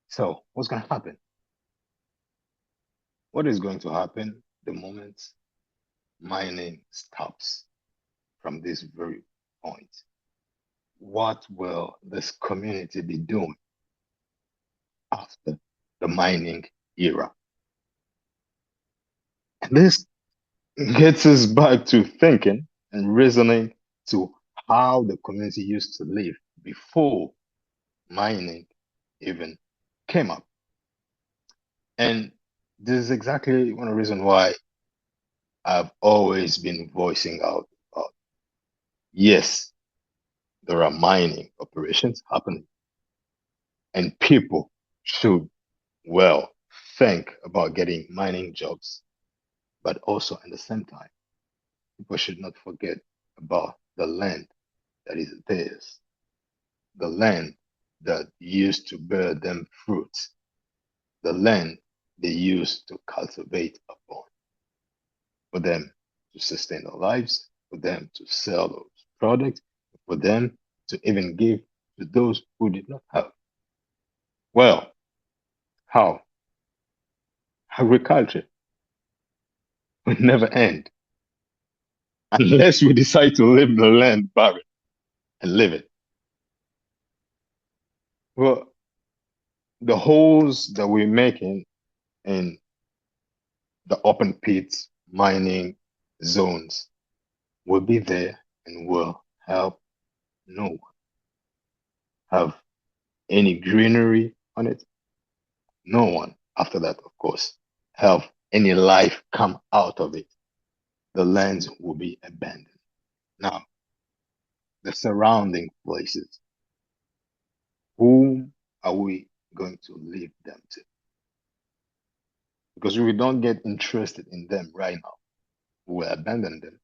So what's going to happen? What is going to happen the moment mining stops from this very point? What will this community be doing after the mining era? And this gets us back to thinking and reasoning to how the community used to live before mining even came up. And this is exactly one of the reasons why I've always been voicing out about, yes, there are mining operations happening, and people should, well, think about getting mining jobs. But also at the same time, people should not forget about the land that is theirs, the land that used to bear them fruits, the land they used to cultivate upon, for them to sustain their lives, for them to sell those products, for them to even give to those who did not have. Well, how? Agriculture will never end. unless we decide to leave the land barren and live it. Well, the holes that we're making in the open pits mining zones will be there and will help no one have any greenery on it. No one after that, of course, have any life come out of it. The lands will be abandoned. Now, the surrounding places, whom are we going to leave them to? Because if we don't get interested in them right now, we will abandon them.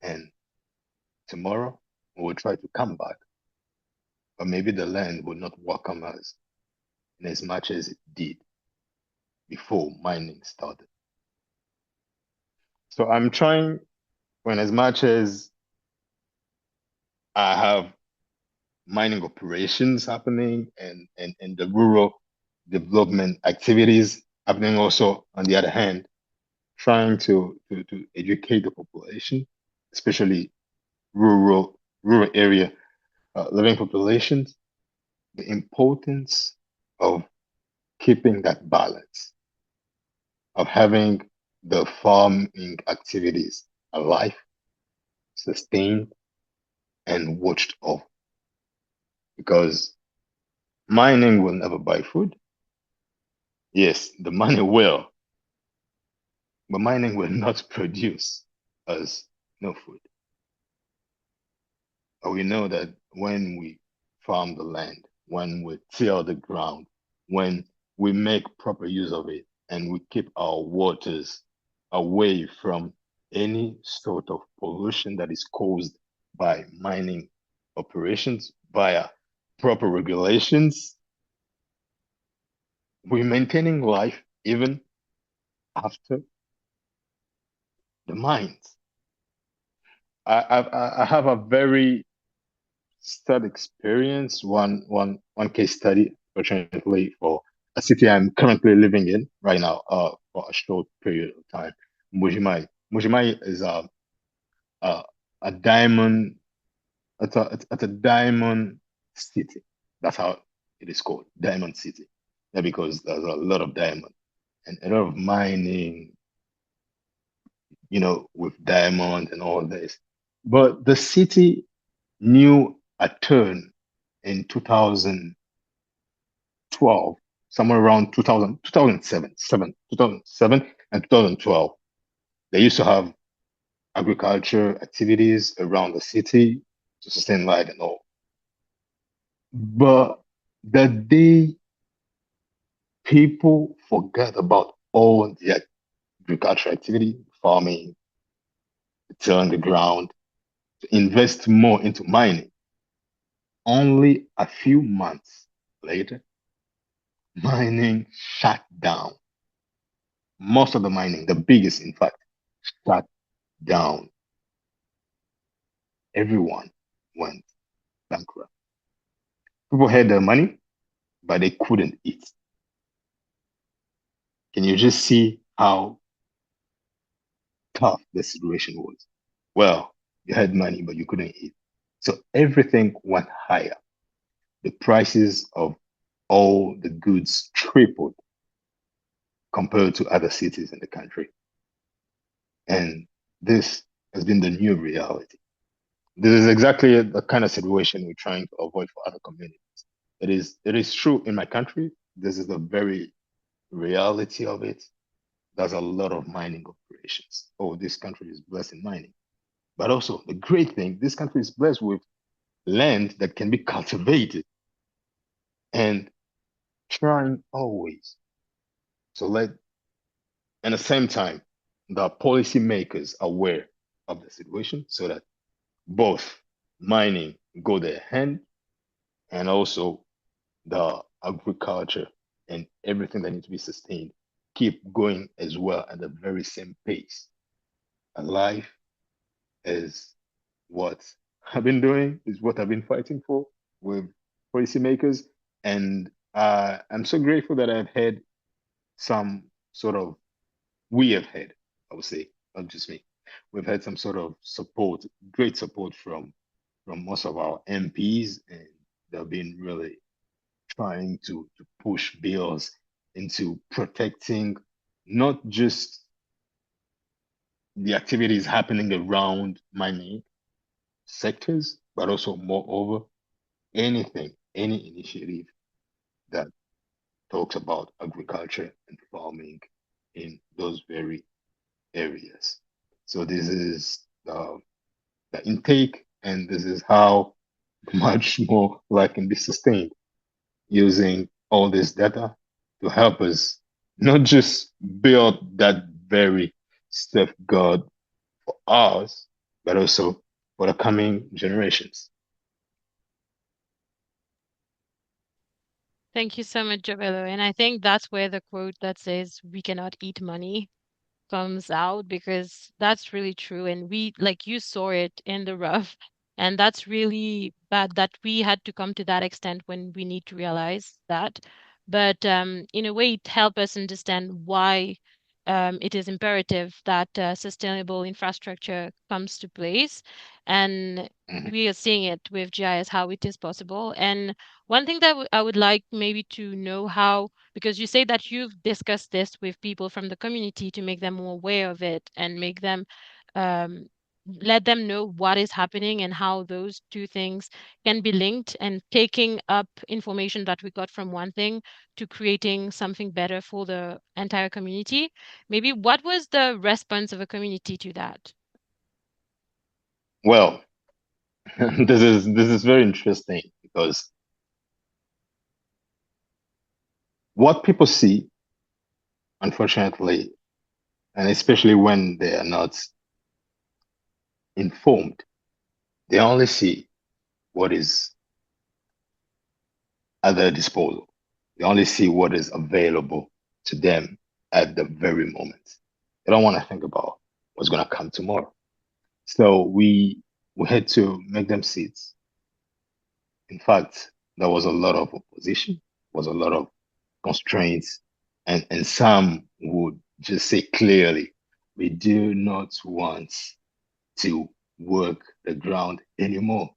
And tomorrow, we will try to come back. But maybe the land will not welcome us in as much as it did before mining started. So I'm trying, when as much as I have mining operations happening and the rural development activities happening also on the other hand, trying to educate the population, especially rural area living populations, the importance of keeping that balance, of having the farming activities alive, sustained, and watched over. Because mining will never buy food. Yes, the money will, but mining will not produce us no food. But we know that when we farm the land, when we till the ground, when we make proper use of it, and we keep our waters away from any sort of pollution that is caused by mining operations via proper regulations, we're maintaining life even after the mines. I have a very sad experience, one case study, fortunately, for a city I'm currently living in right now, for a short period of time. Mujimai. Mujimai is a diamond, it's a diamond city. That's how it is called, Diamond City. Yeah, because there's a lot of diamond and a lot of mining, with diamond and all this. But the city knew a turn in 2012, somewhere around 2007 and 2012. They used to have agriculture activities around the city to sustain life and all. But the day people forgot about all the agriculture activity, farming, tilling the ground, to invest more into mining, only a few months later, mining shut down. Most of the mining, the biggest, in fact, shut down. Everyone went bankrupt. People had their money, but they couldn't eat. Can you just see how tough the situation was? Well, you had money, but you couldn't eat. So everything went higher. The prices of all the goods tripled compared to other cities in the country. And this has been the new reality. This is exactly the kind of situation we're trying to avoid for other communities. It is true in my country. This is the very reality of it. There's a lot of mining operations. Oh, this country is blessed in mining. But also the great thing, this country is blessed with land that can be cultivated, and trying always. So let, at the same time, the policymakers aware of the situation so that both mining go their hand, and also the agriculture and everything that needs to be sustained keep going as well at the very same pace. And life is what I've been doing, is what I've been fighting for with policymakers. And I'm so grateful that I've had some sort of, we have had, I would say, not just me, we've had some sort of support, great support from most of our MPs, and they've been really trying to push bills into protecting not just the activities happening around mining sectors, but also moreover, any initiative that talks about agriculture and farming in those very areas. So this is the intake, and this is how much more life can be sustained using all this data to help us not just build that very safeguard for us, but also for the coming generations. Thank you so much, Jabelo. And I think that's where the quote that says we cannot eat money comes out, because that's really true. And we, like, you saw it in the rough, and that's really bad that we had to come to that extent when we need to realize that. But in a way, it helped us understand why it is imperative that sustainable infrastructure comes to place. And we are seeing it with GIS, how it is possible. And one thing that I would like maybe to know how, because you say that you've discussed this with people from the community to make them more aware of it and make them um, let them know what is happening and how those two things can be linked, and taking up information that we got from one thing to creating something better for the entire community. Maybe what was the response of a community to that? Well, this is very interesting, because what people see, unfortunately, and especially when they are not informed, they only see what is at their disposal. They only see what is available to them at the very moment. They don't want to think about what's going to come tomorrow. So we had to make them sit. In fact, there was a lot of opposition, was a lot of constraints, and some would just say clearly, we do not want to work the ground anymore,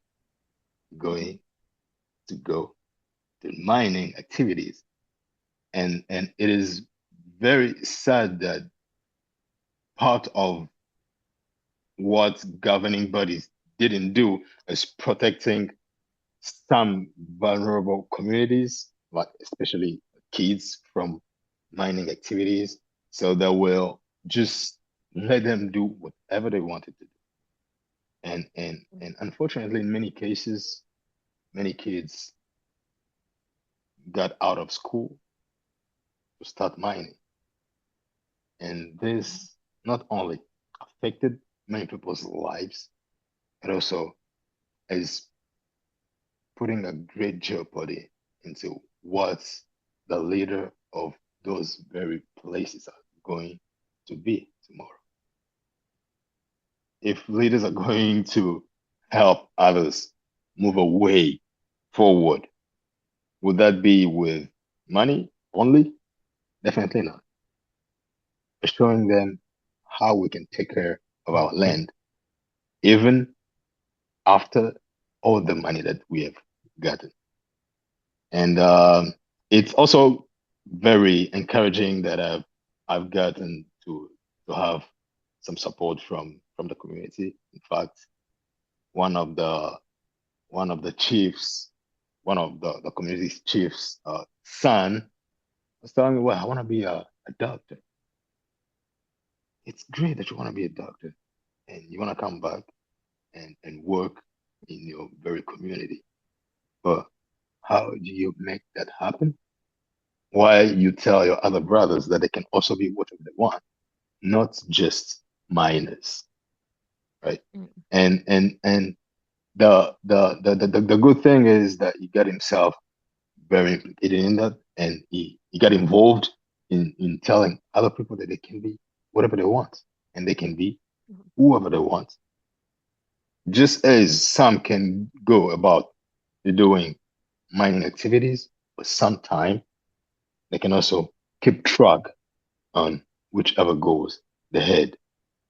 going to go to mining activities. And it is very sad that part of what governing bodies didn't do is protecting some vulnerable communities, like especially kids, from mining activities. So they will just let them do whatever they wanted to do. And unfortunately, in many cases, many kids got out of school to start mining. And this not only affected many people's lives, but also is putting a great jeopardy into what the leader of those very places are going to be tomorrow. If leaders are going to help others move away forward, would that be with money only? Definitely not. Showing them how we can take care of our land, even after all the money that we have gotten. And it's also very encouraging that I've gotten to have some support from the community. In fact, one of the chiefs, one of the community's chiefs' son was telling me, "Well, I want to be a doctor." It's great that you want to be a doctor and you want to come back and work in your very community. But how do you make that happen? Why you tell your other brothers that they can also be whatever they want, not just minors, right? Mm. And the good thing is that he got himself very implicated in that, and he got involved in telling other people that they can be whatever they want, and they can be whoever they want. Just as some can go about doing mining activities, but sometime they can also keep track on whichever goes ahead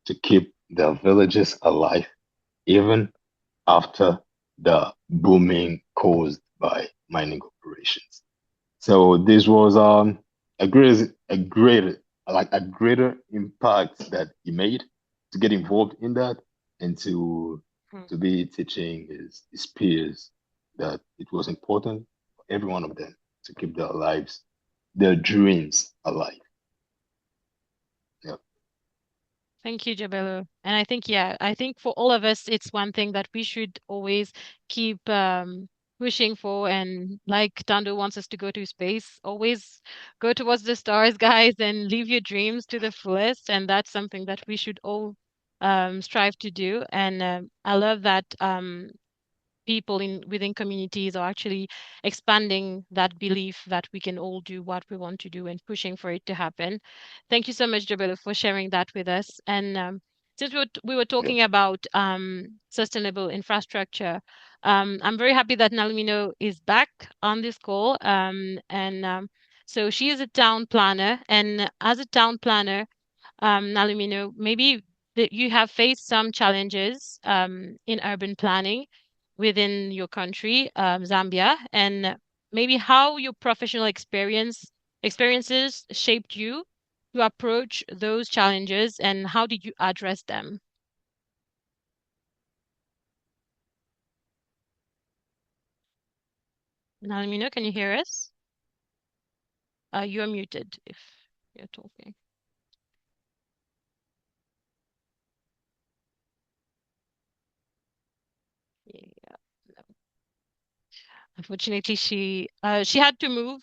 to keep their villages alive even after the booming caused by mining operations. So this was a greater impact that he made to get involved in that and to be teaching his peers that it was important for every one of them to keep their lives, their dreams alive. Yep. Thank you, Jabelo. And I think for all of us, it's one thing that we should always keep pushing for. And like Tando wants us to go to space, always go towards the stars, guys, and live your dreams to the fullest. And that's something that we should all strive to do. And I love that people within communities are actually expanding that belief that we can all do what we want to do and pushing for it to happen. Thank you so much, Jabelo, for sharing that with us. And since we were talking about sustainable infrastructure, I'm very happy that Nalimino is back on this call. So she is a town planner, and as a town planner, Nalimino, maybe that you have faced some challenges in urban planning within your country, Zambia, and maybe how your professional experiences shaped you to approach those challenges, and how did you address them? Nalimino, can you hear us? You are muted if you're talking. Yeah. Unfortunately, she had to move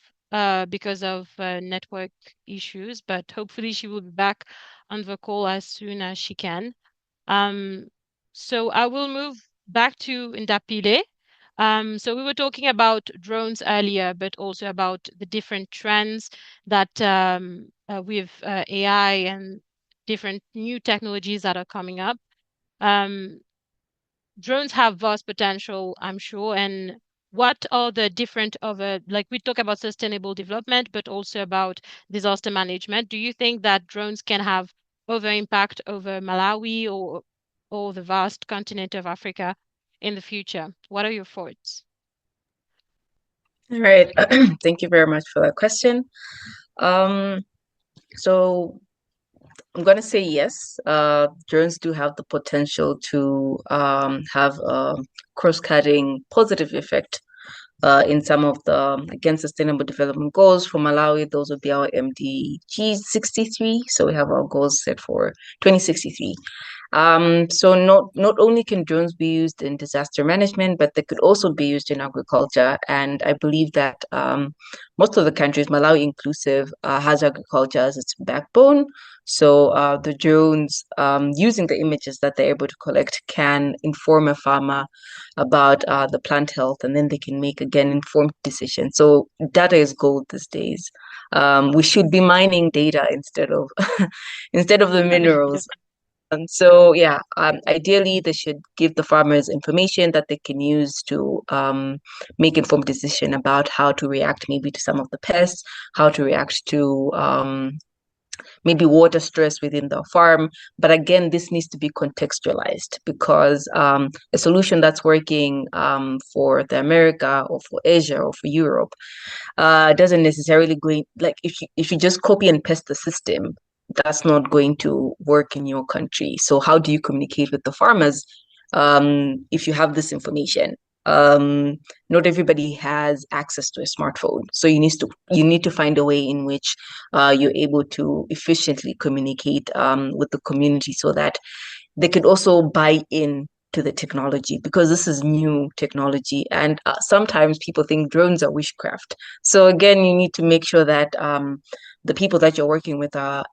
because of network issues, but hopefully she will be back on the call as soon as she can. So I will move back to Ndapile. So we were talking about drones earlier, but also about the different trends that with AI and different new technologies that are coming up. Drones have vast potential, I'm sure. And what are the different like we talk about sustainable development, but also about disaster management. Do you think that drones can have over impact over Malawi or the vast continent of Africa in the future? What are your thoughts? All right. Thank you very much for that question. So I'm going to say yes. Drones do have the potential to have a cross-cutting positive effect in some of the, again, sustainable development goals. For Malawi, those would be our MDG 63. So we have our goals set for 2063. So not only can drones be used in disaster management, but they could also be used in agriculture. And I believe that most of the countries, Malawi inclusive, has agriculture as its backbone. So the drones, using the images that they're able to collect, can inform a farmer about the plant health, and then they can make, again, informed decisions. So data is gold these days. We should be mining data instead of instead of the minerals. So yeah, ideally they should give the farmers information that they can use to make informed decision about how to react maybe to some of the pests, how to react to maybe water stress within the farm. But again, this needs to be contextualized, because a solution that's working for the America or for Asia or for Europe doesn't necessarily go, like if you just copy and paste the system, that's not going to work in your country. So how do you communicate with the farmers if you have this information? Not everybody has access to a smartphone, so you need to find a way in which you're able to efficiently communicate with the community, so that they could also buy in to the technology, because this is new technology, and sometimes people think drones are witchcraft. So again, you need to make sure that the people that you're working with are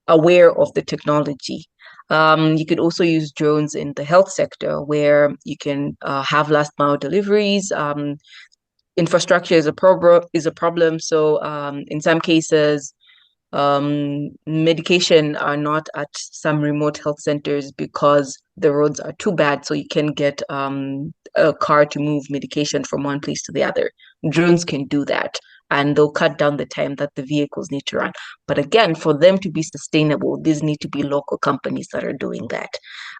aware of the technology. You could also use drones in the health sector, where you can have last mile deliveries. Infrastructure is a problem. So in some cases, medication are not at some remote health centers because the roads are too bad, so you can get a car to move medication from one place to the other. Drones can do that. and they'll cut down the time that the vehicles need to run. But again, for them to be sustainable, these need to be local companies that are doing that,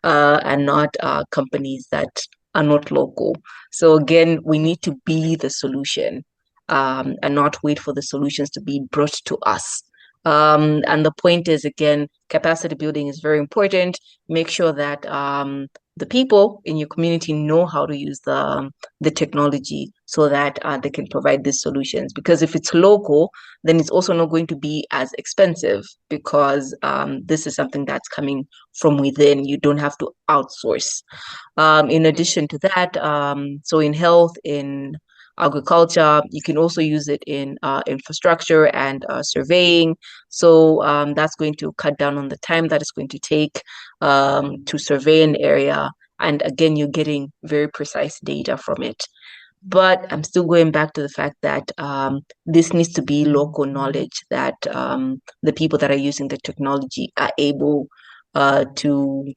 and not companies that are not local. So again, we need to be the solution, and not wait for the solutions to be brought to us. And the point is, again, capacity building is very important. Make sure that the people in your community know how to use the technology so that they can provide these solutions. Because if it's local, then it's also not going to be as expensive, because this is something that's coming from within. You don't have to outsource. In addition to that, so in health, in agriculture, you can also use it in infrastructure and surveying. So that's going to cut down on the time that it's going to take to survey an area. And again, you're getting very precise data from it. But I'm still going back to the fact that this needs to be local knowledge that the people that are using the technology are able to,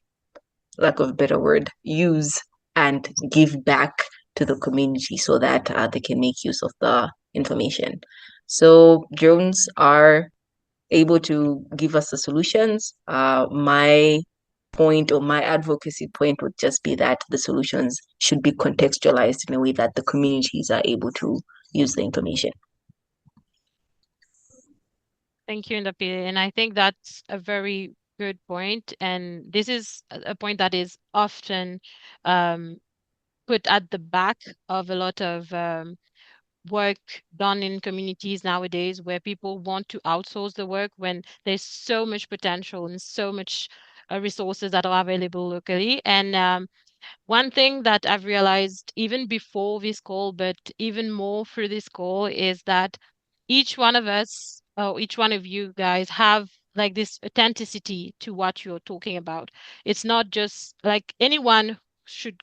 lack of a better word, use and give back to the community so that they can make use of the information. So drones are able to give us the solutions. My point, or my advocacy point, would just be that the solutions should be contextualized in a way that the communities are able to use the information. Thank you, Ndapile. And I think that's a very good point. And this is a point that is often put at the back of a lot of work done in communities nowadays, where people want to outsource the work when there's so much potential and so much resources that are available locally. And one thing that I've realized even before this call, but even more through this call, is that each one of us, or each one of you guys, have like this authenticity to what you're talking about. It's not just like anyone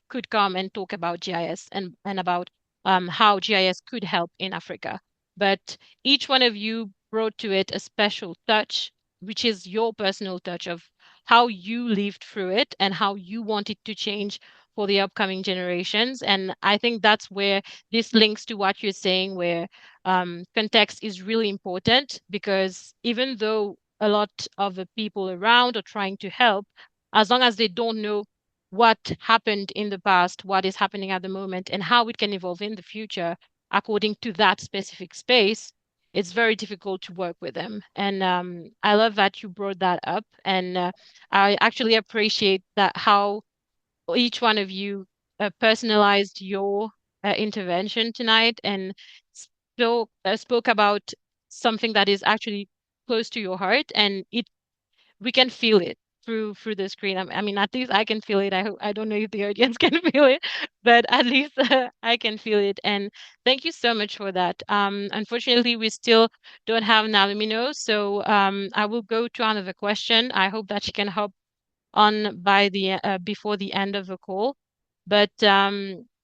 could come and talk about GIS and about how GIS could help in Africa. But each one of you brought to it a special touch, which is your personal touch of how you lived through it and how you want it to change for the upcoming generations. And I think that's where this links to what you're saying, where context is really important, because even though a lot of the people around are trying to help, as long as they don't know what happened in the past, what is happening at the moment, and how it can evolve in the future according to that specific space, it's very difficult to work with them. And I love that you brought that up. And I actually appreciate that how each one of you personalized your intervention tonight and spoke about something that is actually close to your heart, and we can feel it through the screen. I mean, at least I can feel it. I don't know if the audience can feel it, but at least I can feel it. And thank you so much for that. Unfortunately, we still don't have Nalimino, so I will go to another question. I hope that she can hop on by the before the end of the call. But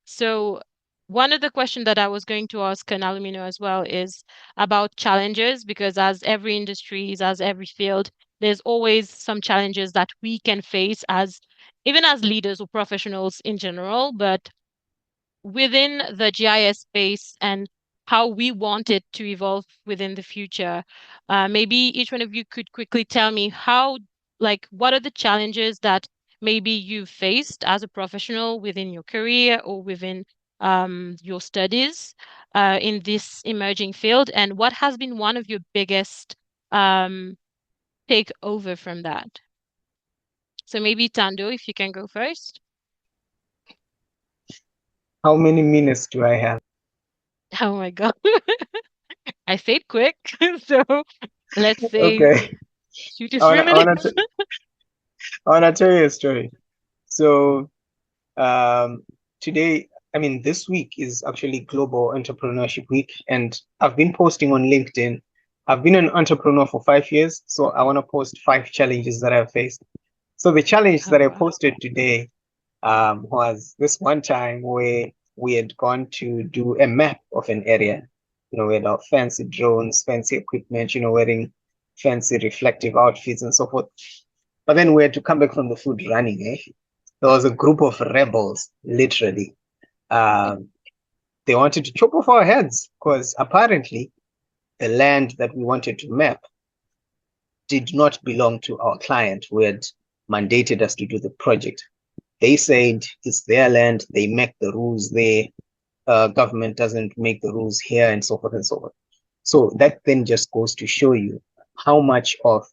so one of the questions that I was going to ask Nalimino as well is about challenges, because as every industry, as every field, there's always some challenges that we can face as even as leaders or professionals in general. But within the GIS space and how we want it to evolve within the future, maybe each one of you could quickly tell me what are the challenges that maybe you've faced as a professional within your career or within your studies in this emerging field, and what has been one of your biggest take over from that? So maybe Tando, if you can go first. How many minutes do I have? Oh my God. I said quick, so let's say Okay. 2 to 3 minutes. I wanna tell you a story. So today, I mean, this week is actually Global Entrepreneurship Week, and I've been posting on LinkedIn. I've been an entrepreneur for 5 years, so I want to post 5 challenges that I've faced. So the challenge that I posted today was this one time where we had gone to do a map of an area. You know, we had our fancy drones, fancy equipment, you know, wearing fancy reflective outfits and so forth. But then we had to come back from the food running, eh? There was a group of rebels, literally. They wanted to chop off our heads because apparently the land that we wanted to map did not belong to our client who had mandated us to do the project. They said it's their land, they make the rules there, government doesn't make the rules here, and so forth and so forth. So that then just goes to show you how much of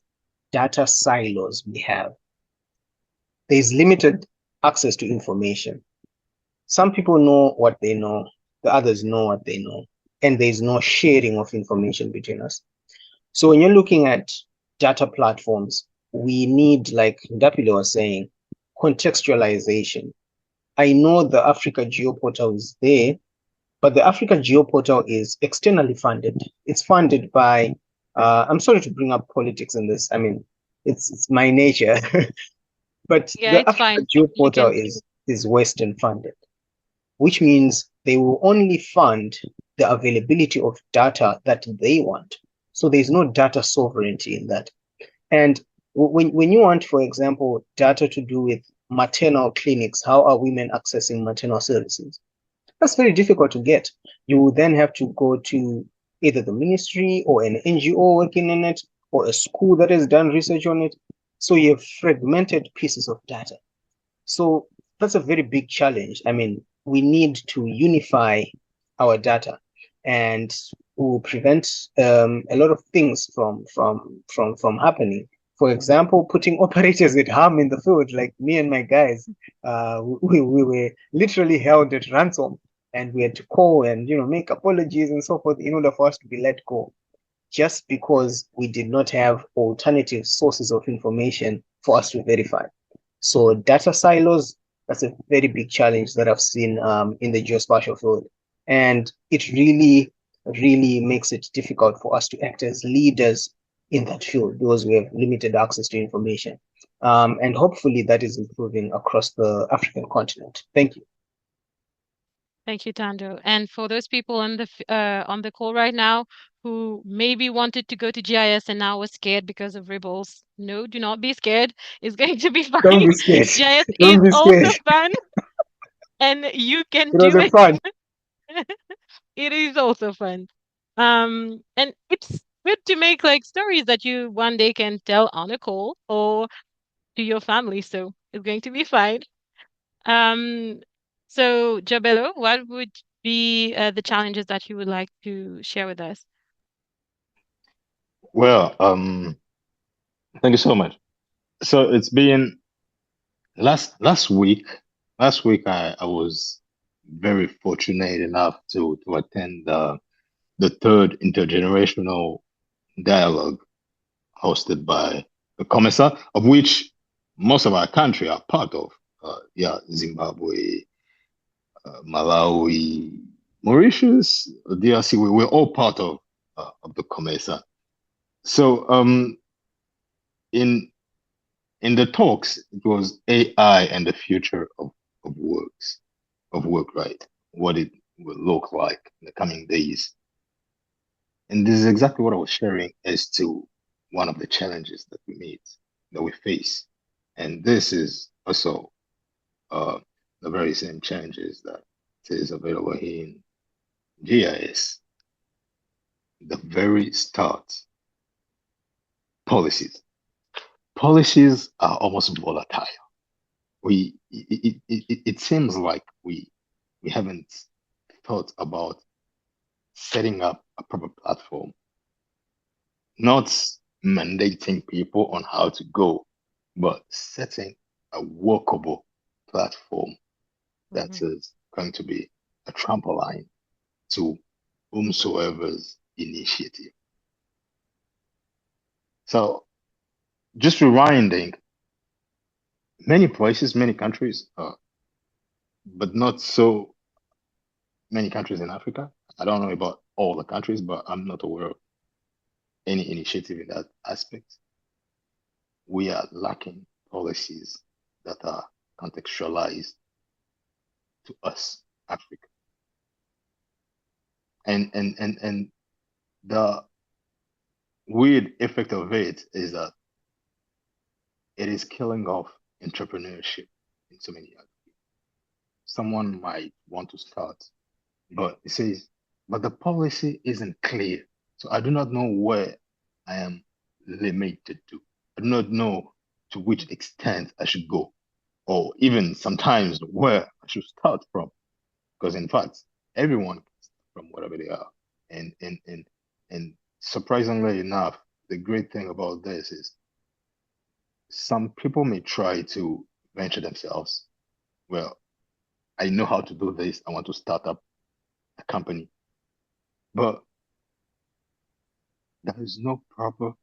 data silos we have. There's limited access to information. Some people know what they know, the others know what they know, and there's no sharing of information between us. So when you're looking at data platforms, we need, like Ndapile was saying, contextualization. I know the Africa Geoportal is there, but the Africa Geoportal is externally funded. It's funded by, I'm sorry to bring up politics in this. I mean, it's my nature, but Yeah, the it's Africa fine. You can. Geoportal is Western funded, which means they will only fund the availability of data that they want. So there's no data sovereignty in that. And when you want, for example, data to do with maternal clinics, how are women accessing maternal services? That's very difficult to get. You will then have to go to either the ministry or an NGO working in it, or a school that has done research on it. So you have fragmented pieces of data. So that's a very big challenge. I mean, we need to unify our data, and will prevent a lot of things from happening. For example, putting operators at harm in the field, like me and my guys, we were literally held at ransom, and we had to call and make apologies and so forth in order for us to be let go, just because we did not have alternative sources of information for us to verify. So data silos, that's a very big challenge that I've seen in the geospatial field. And it really, really makes it difficult for us to act as leaders in that field because we have limited access to information. And hopefully that is improving across the African continent. Thank you. Thank you, Tando. And for those people on the call right now who maybe wanted to go to GIS and now was scared because of ripples, no, do not be scared. It's going to be fine. Don't be scared. GIS is Don't be also scared. fun, and you can It was do a it. fun. It is also fun. And it's good to make like stories that you one day can tell on a call or to your family. So it's going to be fine. Um, so Jabelo, what would be the challenges that you would like to share with us? Well, thank you so much. So it's been last week. Last week, I was very fortunate enough to attend the third intergenerational dialogue hosted by the COMESA, of which most of our country are part of. Yeah, Zimbabwe, Malawi, Mauritius, DRC. We're all part of the COMESA. So in the talks, it was AI and the future of work, right? What it will look like in the coming days. And this is exactly what I was sharing as to one of the challenges that we face. And this is also the very same challenges that is available here in GIS. The very start, policies. Policies are almost volatile. It seems like we haven't thought about setting up a proper platform, not mandating people on how to go, but setting a workable platform that is going to be a trampoline to whomsoever's initiative. So just rewinding, many places, many countries, but not so many countries in Africa. I don't know about all the countries, but I'm not aware of any initiative in that aspect. We are lacking policies that are contextualized to us, Africa. And the weird effect of it is that it is killing off entrepreneurship in so many areas. Someone might want to start, but it says, but the policy isn't clear. So I do not know where I am limited to. I do not know to which extent I should go, or even sometimes where I should start from. Because in fact, everyone can start from whatever they are. And surprisingly enough, the great thing about this is some people may try to venture themselves. Well, I know how to do this. I want to start up a company. But there is no proper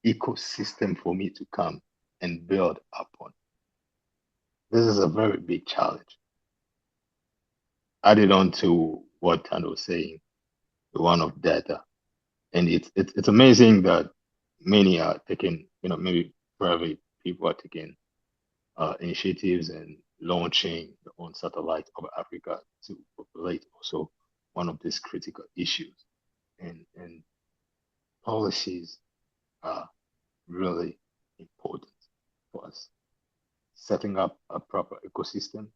ecosystem for me to come and build upon. This is a very big challenge. Added on to what Tando was saying, the one of data. And it's amazing that many are taking, maybe private people are taking initiatives and launching their own satellite over Africa to populate also one of these critical issues. And policies are really important for us. Setting up a proper ecosystem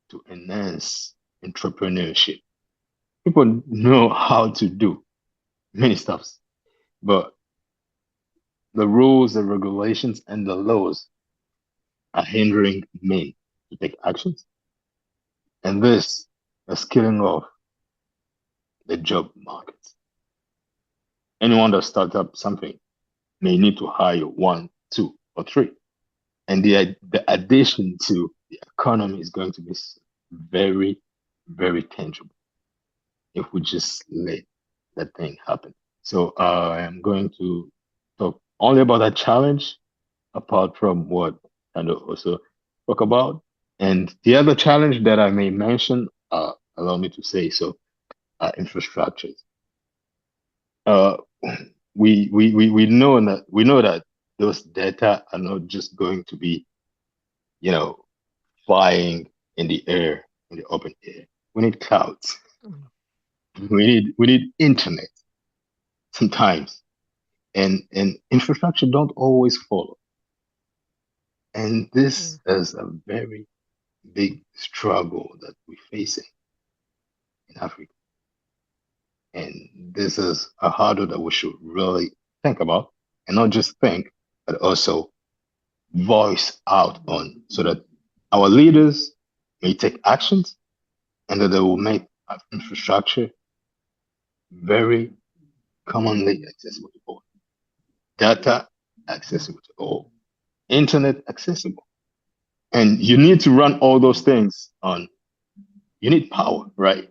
to enhance entrepreneurship. People know how to do many stuffs, but the rules, the regulations, and the laws are hindering men to take actions. And this is killing off the job market. Anyone that starts up something may need to hire 1, 2, or 3. And the addition to the economy is going to be very, very tangible if we just let that thing happen. So I am going to talk only about that challenge, apart from what Tando also spoke about. And the other challenge that I may mention, allow me to say so, infrastructures. We know that those data are not just going to be, flying in the air, in the open air. We need clouds. We need internet sometimes, and infrastructure don't always follow. And this is a very big struggle that we're facing in Africa. And this is a hurdle that we should really think about, and not just think, but also voice out on, so that our leaders may take actions and that they will make our infrastructure very commonly accessible to all. Data accessible to all. Internet accessible. And you need to run all those things on, you need power, right?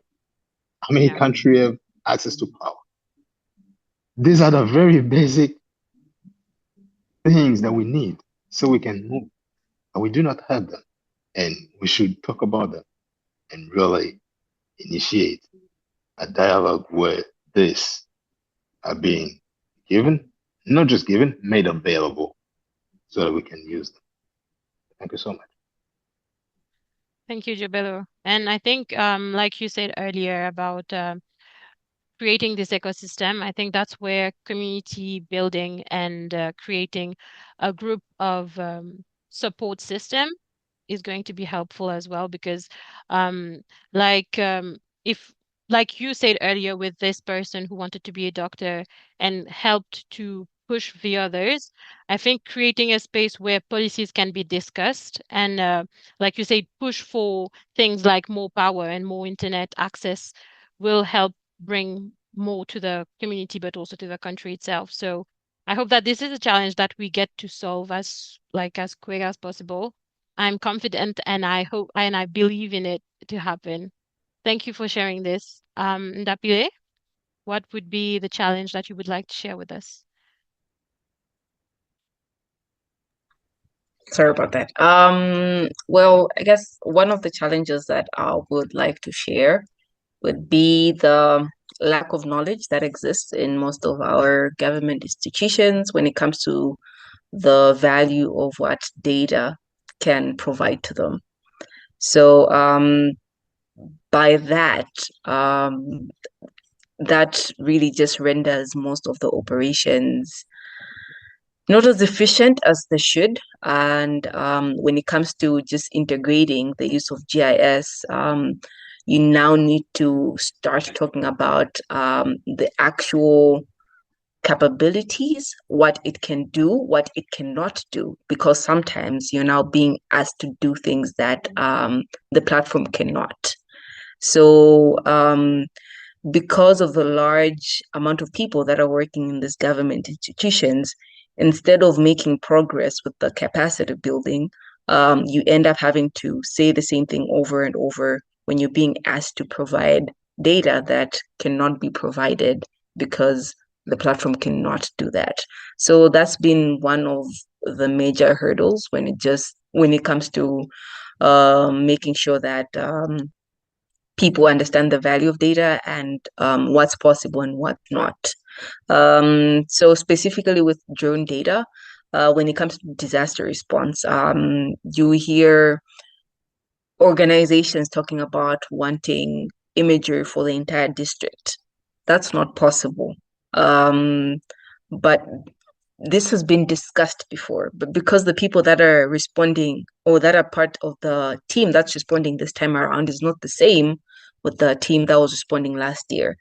How many countries have access to power? These are the very basic things that we need so we can move. And we do not have them. And we should talk about them and really initiate a dialogue where this are being given, not just given, made available so that we can use them. Thank you so much. Thank you, Jabelo. And I think, like you said earlier about creating this ecosystem, I think that's where community building and creating a group of support system is going to be helpful as well, because like if like you said earlier, with this person who wanted to be a doctor and helped to push the others, I think creating a space where policies can be discussed and like you said, push for things like more power and more internet access will help bring more to the community, but also to the country itself. So I hope that this is a challenge that we get to solve as quick as possible. I'm confident and I hope and I believe in it to happen. Thank you for sharing this. Ndapile, what would be the challenge that you would like to share with us? Sorry about that. Well, I guess one of the challenges that I would like to share would be the lack of knowledge that exists in most of our government institutions when it comes to the value of what data can provide to them. So by that, that really just renders most of the operations not as efficient as they should. And when it comes to just integrating the use of GIS, you now need to start talking about the actual capabilities, what it can do, what it cannot do, because sometimes you're now being asked to do things that the platform cannot. So because of the large amount of people that are working in these government institutions, instead of making progress with the capacity building, you end up having to say the same thing over and over when you're being asked to provide data that cannot be provided because the platform cannot do that. So that's been one of the major hurdles when it comes to making sure that people understand the value of data and what's possible and what's not. So specifically with drone data, when it comes to disaster response, you hear organizations talking about wanting imagery for the entire district. That's not possible. But this has been discussed before, but because the people that are responding or that are part of the team that's responding this time around is not the same with the team that was responding last year.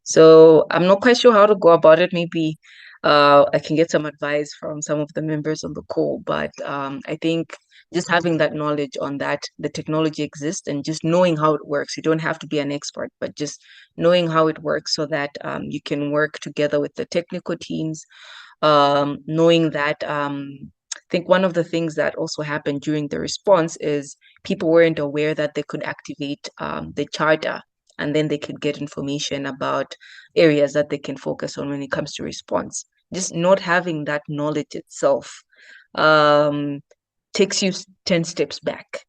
So I'm not quite sure how to go about it. Maybe I can get some advice from some of the members on the call, but I think just having that knowledge on that, the technology exists, and just knowing how it works. You don't have to be an expert, but just knowing how it works so that you can work together with the technical teams, knowing that I think one of the things that also happened during the response is people weren't aware that they could activate the charter, and then they could get information about areas that they can focus on when it comes to response. Just not having that knowledge itself takes you 10 steps back.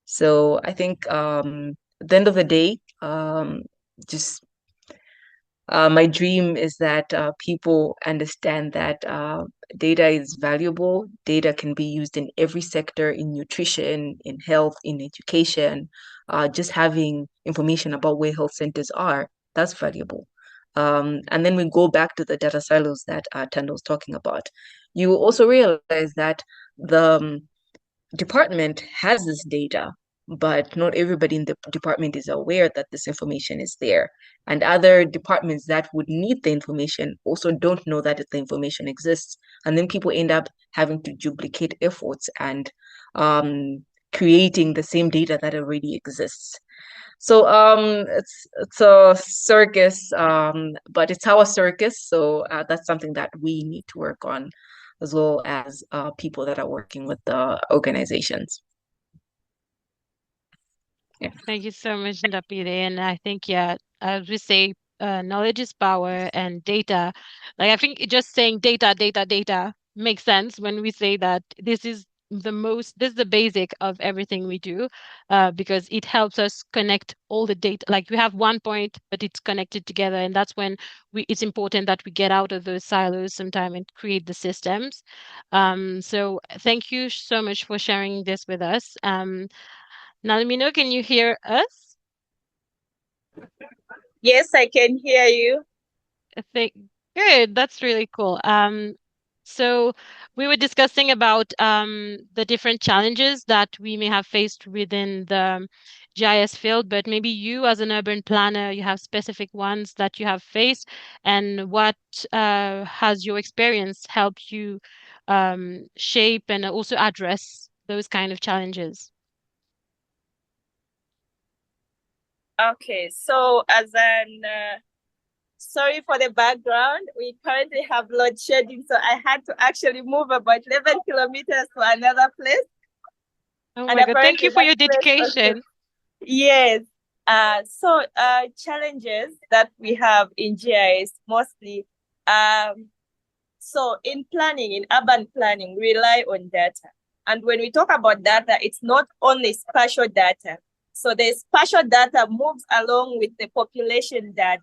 So I think at the end of the day, just my dream is that people understand that data is valuable. Data can be used in every sector, in nutrition, in health, in education. Just having information about where health centers are, that's valuable. And then we go back to the data silos that Tando was talking about. You also realize that the department has this data, but not everybody in the department is aware that this information is there. And other departments that would need the information also don't know that the information exists. And then people end up having to duplicate efforts and creating the same data that already exists. So it's a circus, but it's our circus. So that's something that we need to work on, as well as people that are working with the organizations. Yeah. Thank you so much, Ndapire. And I think, yeah, as we say, knowledge is power, and data, like I think just saying data makes sense when we say that this is the basic of everything we do, because it helps us connect all the data. Like we have one point, but it's connected together. And that's when it's important that we get out of those silos sometime and create the systems. So thank you so much for sharing this with us. Nalimino, can you hear us? Yes, I can hear you. Good, that's really cool. So we were discussing about the different challenges that we may have faced within the GIS field, but maybe you as an urban planner, you have specific ones that you have faced, and what has your experience helped you shape and also address those kind of challenges? Okay, so as an sorry for the background, we currently have load shedding, so I had to actually move about 11 kilometers to another place. Oh my God, thank you for your dedication. Yes. So challenges that we have in GIS mostly, so in planning, in urban planning, we rely on data. And when we talk about data, it's not only spatial data. So the spatial data moves along with the population data,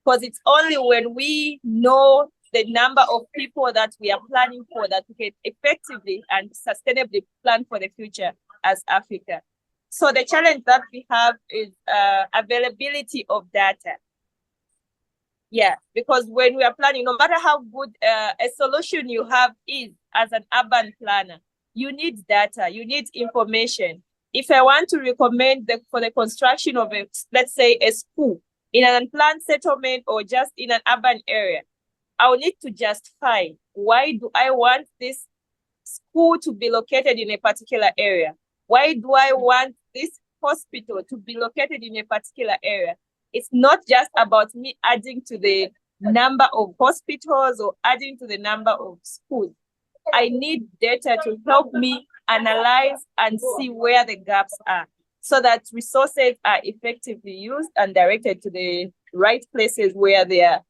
because it's only when we know the number of people that we are planning for that we can effectively and sustainably plan for the future as Africa. So the challenge that we have is availability of data. Yeah, because when we are planning, no matter how good a solution you have is as an urban planner, you need data, you need information. If I want to recommend for the construction of let's say a school in an unplanned settlement or just in an urban area, I'll need to justify why do I want this school to be located in a particular area? Why do I want this hospital to be located in a particular area? It's not just about me adding to the number of hospitals or adding to the number of schools. I need data to help me analyze and see where the gaps are so that resources are effectively used and directed to the right places where they are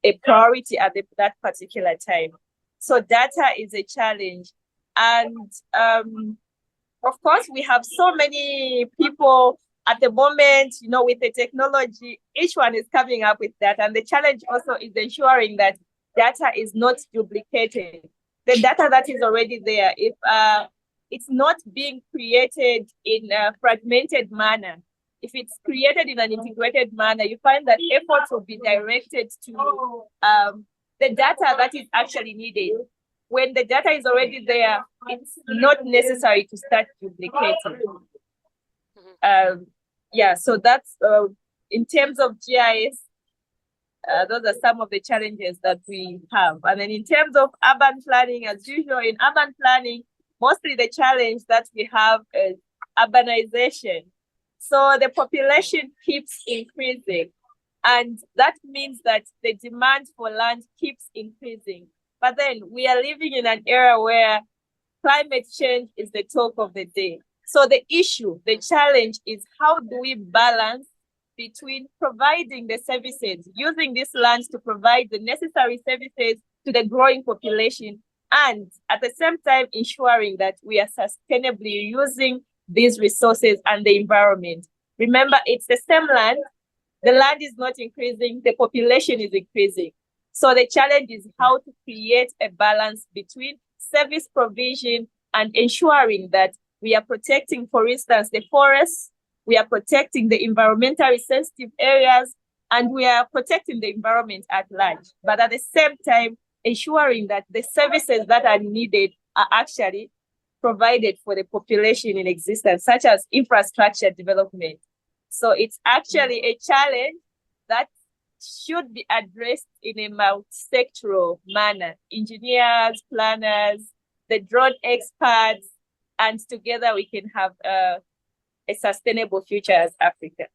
a priority at that particular time. So data is a challenge. And of course, we have so many people at the moment, you know, with the technology, each one is coming up with that. And the challenge also is ensuring that data is not duplicated. The data that is already there, if it's not being created in a fragmented manner, if it's created in an integrated manner, you find that efforts will be directed to the data that is actually needed. When the data is already there, it's not necessary to start duplicating. Yeah, so that's in terms of GIS, those are some of the challenges that we have. And then in terms of urban planning, as usual, in urban planning, mostly the challenge that we have is urbanization. So the population keeps increasing, and that means that the demand for land keeps increasing. But then we are living in an era where climate change is the talk of the day. So the issue, the challenge is how do we balance between providing the services, using this land to provide the necessary services to the growing population, and at the same time ensuring that we are sustainably using these resources and the environment. Remember, it's the same land. The land is not increasing, the population is increasing. So the challenge is how to create a balance between service provision and ensuring that we are protecting, for instance, the forests, we are protecting the environmentally sensitive areas, and we are protecting the environment at large. But at the same time, ensuring that the services that are needed are actually provided for the population in existence, such as infrastructure development. So it's actually a challenge that should be addressed in a multi-sectoral manner. Engineers, planners, the drone experts, and together we can have a sustainable future as Africa.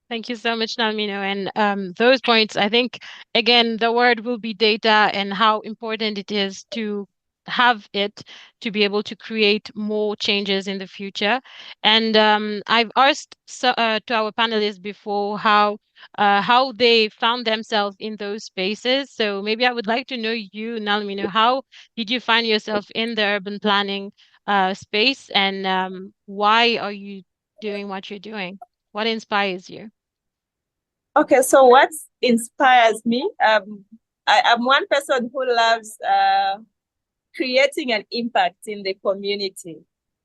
Thank you so much, Nalmino. And those points, I think, again, the word will be data and how important it is to have it to be able to create more changes in the future. And I've asked to our panelists before how they found themselves in those spaces. So maybe I would like to know you, Nalmino, how did you find yourself in the urban planning space, and why are you doing what you're doing? What inspires you? Okay, so what inspires me? I'm one person who loves creating an impact in the community.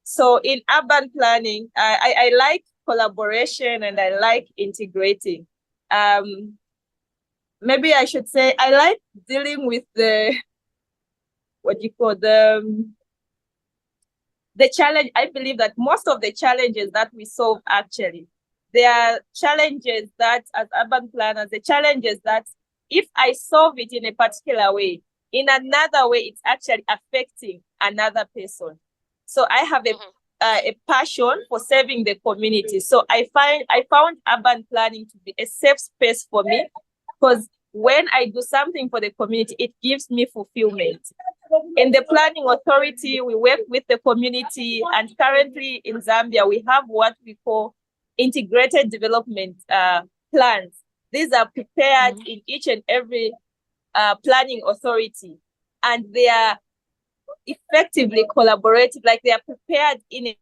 So in urban planning, I like collaboration and I like integrating. Maybe I should say I like dealing with the, what do you call the challenge. I believe that most of the challenges that we solve actually, there are challenges that as urban planners, the challenges that if I solve it in a particular way, in another way, it's actually affecting another person. So I have a passion for serving the community. So I found urban planning to be a safe space for me, because when I do something for the community, it gives me fulfillment. In the planning authority, we work with the community, and currently in Zambia, we have what we call integrated development plans. These are prepared in each and every planning authority, and they are effectively collaborative, like they are prepared in a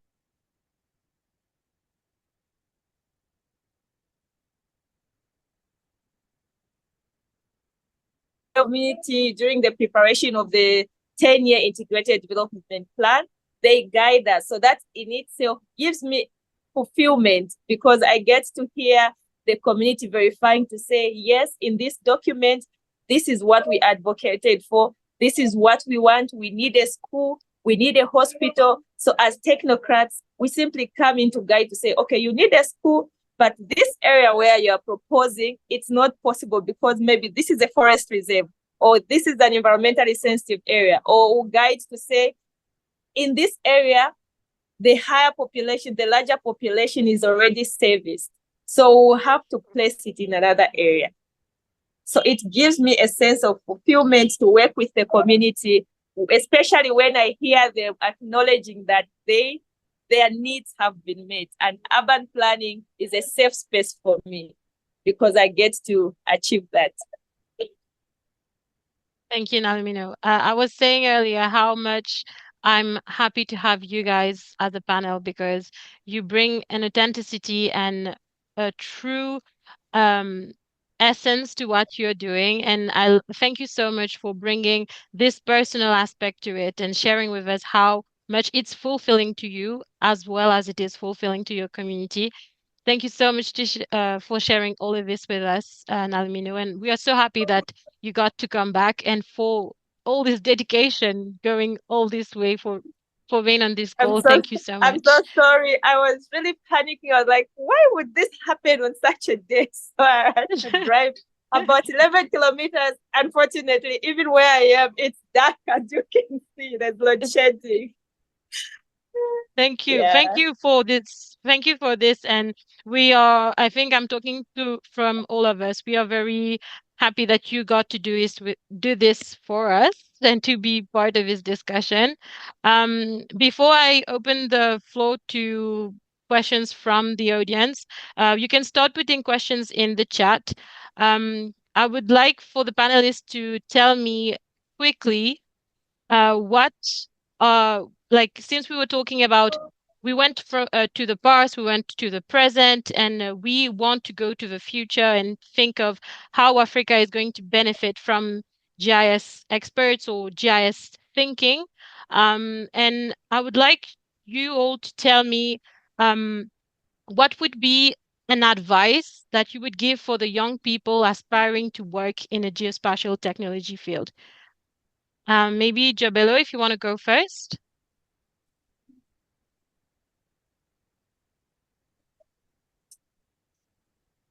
community during the preparation of the 10-year integrated development plan. They guide us. So that in itself gives me fulfillment, because I get to hear the community verifying to say, yes, in this document, this is what we advocated for. This is what we want. We need a school. We need a hospital. So as technocrats, we simply come in to guide to say, okay, you need a school, But this area where you are proposing, it's not possible because maybe this is a forest reserve, or this is an environmentally sensitive area, or guides to say, in this area, the higher population, the larger population is already serviced. So we'll have to place it in another area. So it gives me a sense of fulfillment to work with the community, especially when I hear them acknowledging that their needs have been met. And urban planning is a safe space for me because I get to achieve that. Thank you, Nalimino. I was saying earlier how much I'm happy to have you guys as a panel because you bring an authenticity and a true essence to what you're doing. And I thank you so much for bringing this personal aspect to it and sharing with us how much it's fulfilling to you as well as it is fulfilling to your community. Thank you so much for sharing all of this with us, Nalimino. And we are so happy that you got to come back and for all this dedication going all this way for being on this call. Thank you so I'm much. so sorry. I was really panicking. I was like, why would this happen on such a day? So I had to drive about 11 kilometers. Unfortunately, even where I am, it's dark, as you can see. There's load shedding. Thank you. Yeah. Thank you for this. Thank you for this. And I think I'm talking from all of us. We are very happy that you got to do this for us and to be part of this discussion. Before I open the floor to questions from the audience, you can start putting questions in the chat. I would like for the panelists to tell me quickly what like since we were talking about we went to the past, we went to the present, and we want to go to the future and think of how Africa is going to benefit from GIS experts or GIS thinking. And I would like you all to tell me what would be an advice that you would give for the young people aspiring to work in a geospatial technology field. Maybe Jabelo, if you want to go first.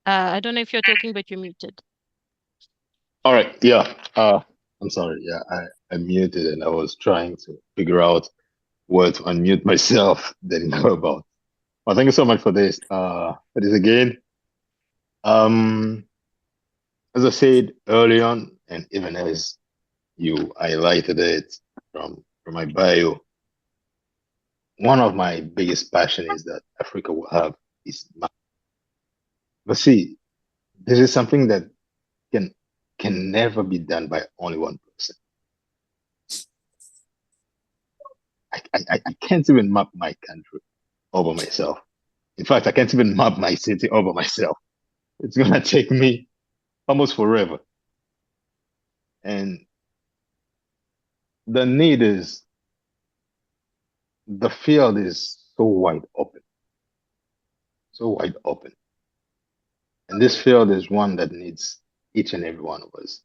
I don't know if you're talking, but you're muted. All right. Yeah. I'm sorry. Yeah, I muted and I was trying to figure out where to unmute myself. Didn't know about. Well, thank you so much for this. For this again. As I said early on, and even as you highlighted it from my bio, one of my biggest passion is that Africa will have is map. But see, this is something that can never be done by only one person. I can't even map my country over myself. In fact, I can't even map my city over myself. It's gonna take me almost forever. And the need is, the field is so wide open. So wide open. And this field is one that needs each and every one of us.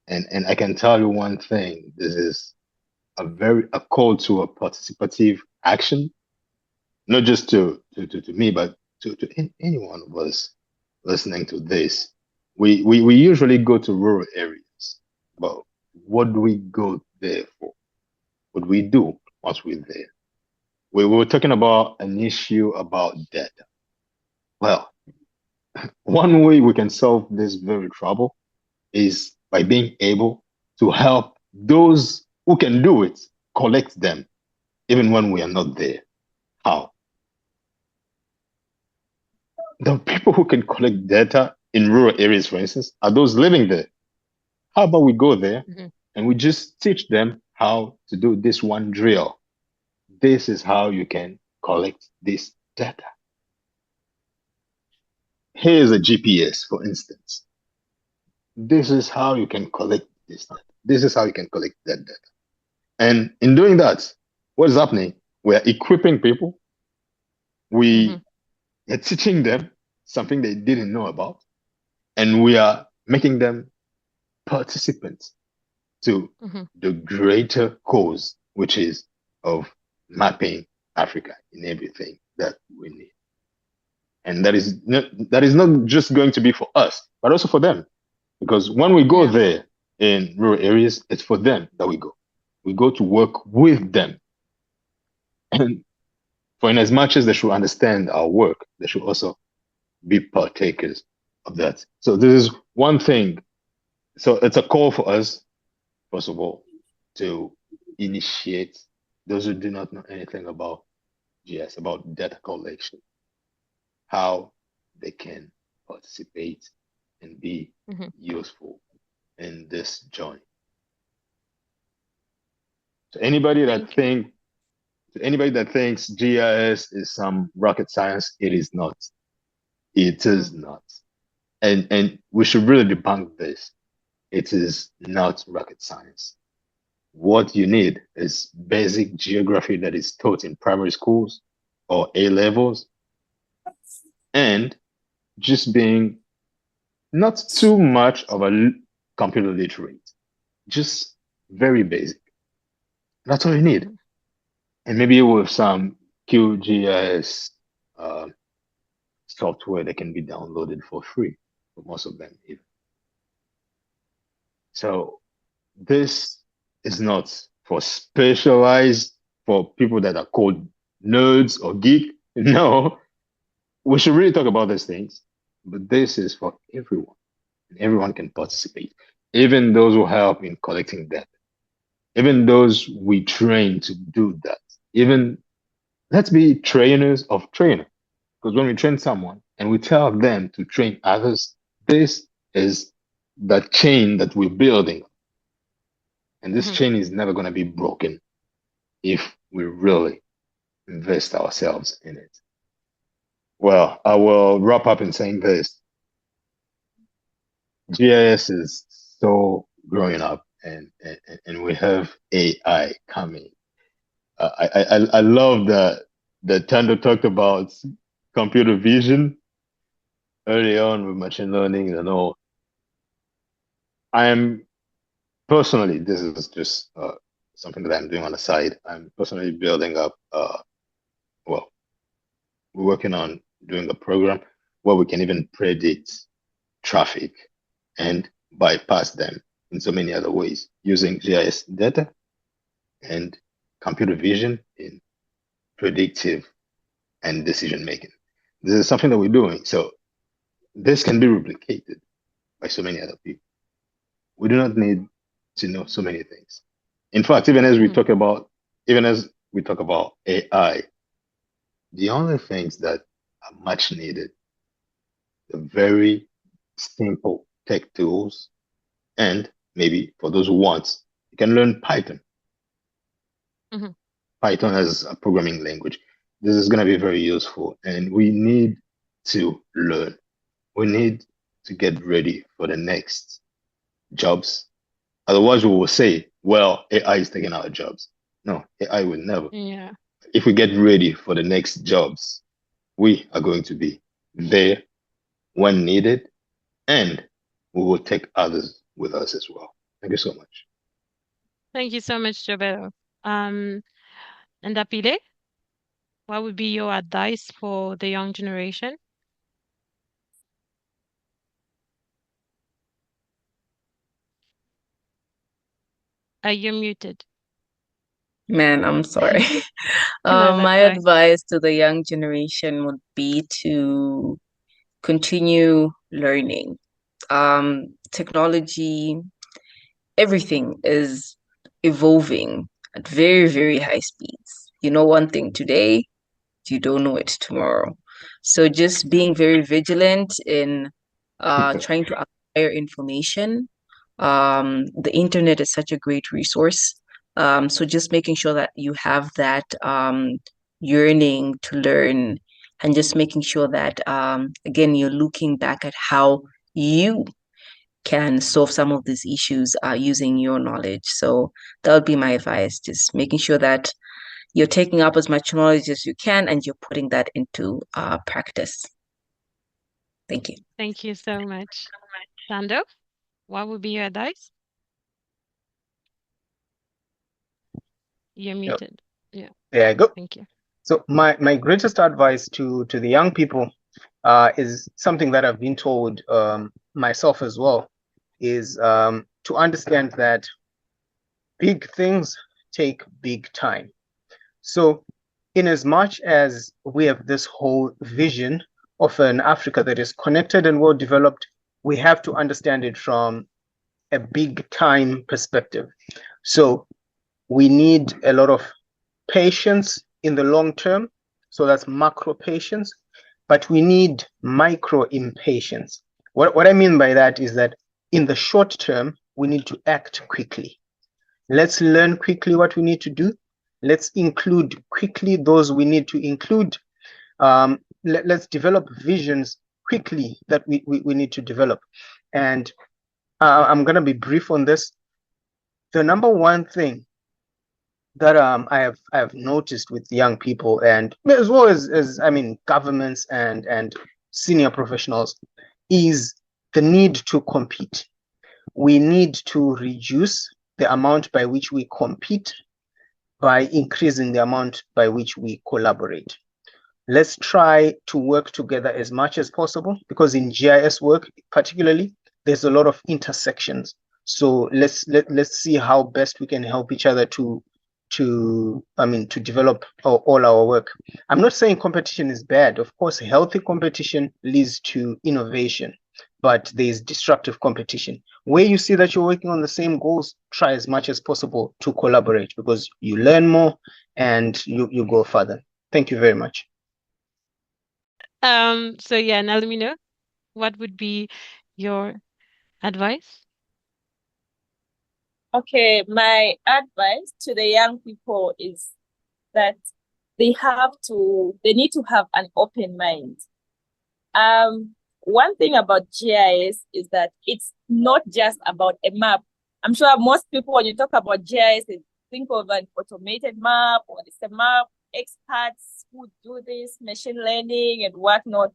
And I can tell you one thing, this is a call to a participative action, not just to me, but to any one of us listening to this. We usually go to rural areas, but what do we go there for? What do we do once we're there? We were talking about an issue about data. Well, one way we can solve this very trouble is by being able to help those who can do it collect them, even when we are not there. How? The people who can collect data in rural areas, for instance, are those living there. How about we go there and we just teach them how to do this one drill? This is how you can collect this data. Here's a GPS, for instance. This is how you can collect this data. This is how you can collect that data. And in doing that, what is happening? We're equipping people. We are teaching them something they didn't know about. And we are making them participants to the greater cause, which is of mapping Africa in everything that we need. And that is not just going to be for us, but also for them. Because when we go there in rural areas, it's for them that we go. We go to work with them. And for in as much as they should understand our work, they should also be partakers of that. So this is one thing. So it's a call for us, first of all, to initiate those who do not know anything about GIS, about data collection, how they can participate and be useful in this journey. So anybody that thinks GIS is some rocket science, it is not. It is not. And we should really debunk this. It is not rocket science. What you need is basic geography that is taught in primary schools or A levels, and just being not too much of a computer literate, just very basic. That's all you need. And maybe with some QGIS software that can be downloaded for free for most of them even. So this is not for specialized, for people that are called nerds or geek. No, we should really talk about these things, but this is for everyone. And everyone can participate, even those who help in collecting data, even those we train to do that. Even let's be trainers of trainers, because when we train someone and we tell them to train others, this is the chain that we're building. And this chain is never going to be broken if we really invest ourselves in it. Well, I will wrap up in saying this. GIS is so growing up, and we have AI coming. I love that Tando talked about computer vision early on with machine learning and all. I am personally, this is just something that I'm doing on the side. I'm personally building up, well, we're working on doing a program where we can even predict traffic and bypass them in so many other ways using GIS data and computer vision in predictive and decision making. This is something that we're doing. So this can be replicated by so many other people. We do not need to know so many things. In fact, even as we talk about AI, the only things that are much needed are very simple tech tools, and maybe for those who want, you can learn Python. Python as a programming language. This is going to be very useful, and we need to learn. We need to get ready for the next jobs. Otherwise, we will say, well, AI is taking our jobs. No, AI will never. Yeah. If we get ready for the next jobs, we are going to be there when needed, and we will take others with us as well. Thank you so much. Thank you so much, Jobelo. And Apile, what would be your advice for the young generation? You're muted. Man, I'm sorry. No, that's My fine. advice to the young generation would be to continue learning. Technology, everything is evolving at very, very high speeds. You know one thing today, you don't know it tomorrow. So just being very vigilant in trying to acquire information. The internet is such a great resource. So just making sure that you have that yearning to learn, and just making sure that again, you're looking back at how you can solve some of these issues using your knowledge. So that would be my advice, just making sure that you're taking up as much knowledge as you can and you're putting that into practice. Thank you. Thank you so much. Sando, what would be your advice? You're muted. Yeah. There I go. Thank you. So my greatest advice to the young people is something that I've been told myself as well, is to understand that big things take big time. So in as much as we have this whole vision of an Africa that is connected and well developed, we have to understand it from a big time perspective. So we need a lot of patience in the long term. So that's macro patience, but we need micro impatience. What I mean by that is that in the short term, we need to act quickly. Let's learn quickly what we need to do. Let's include quickly those we need to include. Let's develop visions quickly that we need to develop. And I'm going to be brief on this. The number one thing that I have noticed with young people, and as well as I mean governments and senior professionals, is the need to compete. We need to reduce the amount by which we compete by increasing the amount by which we collaborate. Let's try to work together as much as possible, because in GIS work particularly, there's a lot of intersections. So let's see how best we can help each other to develop all our work. I'm not saying competition is bad. Of course, healthy competition leads to innovation, but there's destructive competition. Where you see that you're working on the same goals, try as much as possible to collaborate, because you learn more and you go further. Thank you very much. So yeah, now let me know, what would be your advice? Okay, my advice to the young people is that they need to have an open mind. One thing about GIS is that it's not just about a map. I'm sure most people, when you talk about GIS, they think of an automated map, or it's a map, experts who do this, machine learning and whatnot.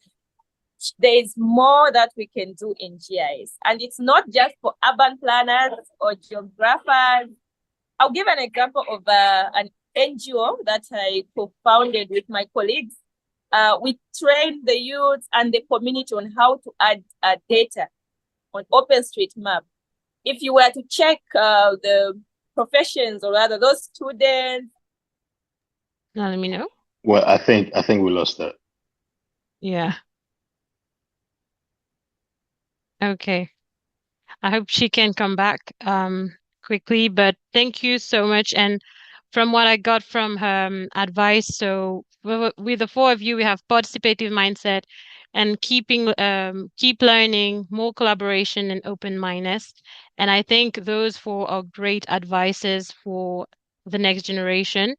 There's more that we can do in GIS. And it's not just for urban planners or geographers. I'll give an example of an NGO that I co-founded with my colleagues. We train the youth and the community on how to add data on OpenStreetMap. If you were to check the professions, or rather those students. Now let me know. Well, I think we lost that. Yeah. Okay. I hope she can come back quickly, but thank you so much. And from what I got from her advice, so with the four of you, we have participative mindset and keep learning, more collaboration and open-mindedness. And I think those four are great advices for the next generation.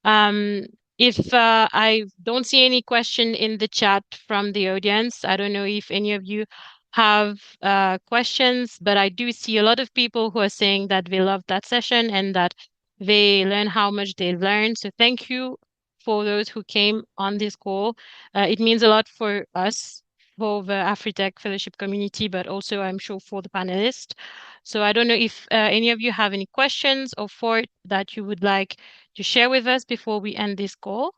If I don't see any question in the chat from the audience, I don't know if any of you have questions, but I do see a lot of people who are saying that they loved that session and that they learn how much they learned. So thank you for those who came on this call. It means a lot for us, for the AfriTech Fellowship community, but also I'm sure for the panelists. So I don't know if any of you have any questions or thought that you would like to share with us before we end this call.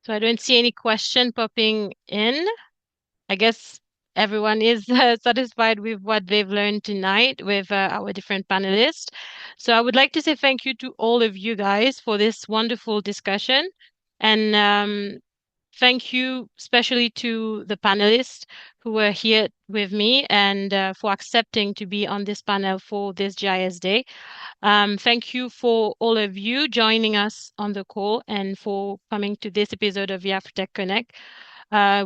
So I don't see any question popping in. I guess everyone is satisfied with what they've learned tonight with our different panelists. So I would like to say thank you to all of you guys for this wonderful discussion. And thank you especially to the panelists who were here with me and for accepting to be on this panel for this GIS Day. Thank you for all of you joining us on the call and for coming to this episode of the AfriTech Connect.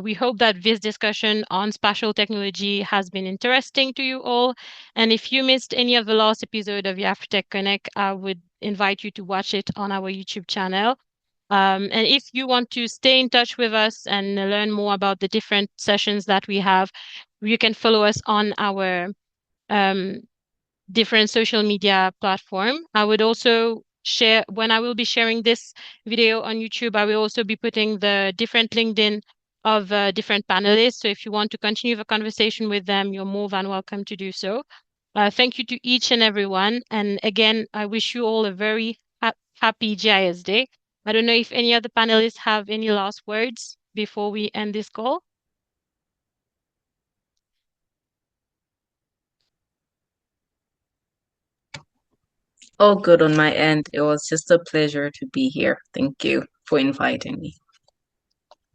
We hope that this discussion on spatial technology has been interesting to you all. And if you missed any of the last episode of the AfriTech Connect, I would invite you to watch it on our YouTube channel. And if you want to stay in touch with us and learn more about the different sessions that we have, you can follow us on our different social media platform. I would also share, when I will be sharing this video on YouTube, I will also be putting the different LinkedIn of different panelists. So if you want to continue the conversation with them, you're more than welcome to do so. Thank you to each and everyone. And again, I wish you all a very happy GIS Day. I don't know if any other panelists have any last words before we end this call. All good on my end. It was just a pleasure to be here. Thank you for inviting me.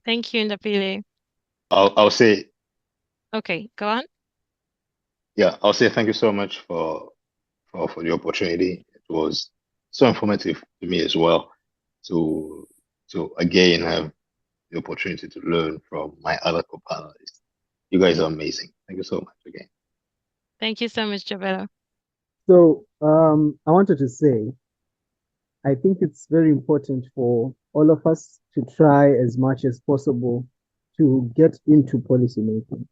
Thank you, Ndapile. I'll say, Okay, go on. yeah, I'll say thank you so much for the opportunity. It was so informative to me as well to again have the opportunity to learn from my other co-panelists. You guys are amazing. Thank you so much again. Thank you so much, Jabelo. So I wanted to say, I think it's very important for all of us to try as much as possible to get into policymaking.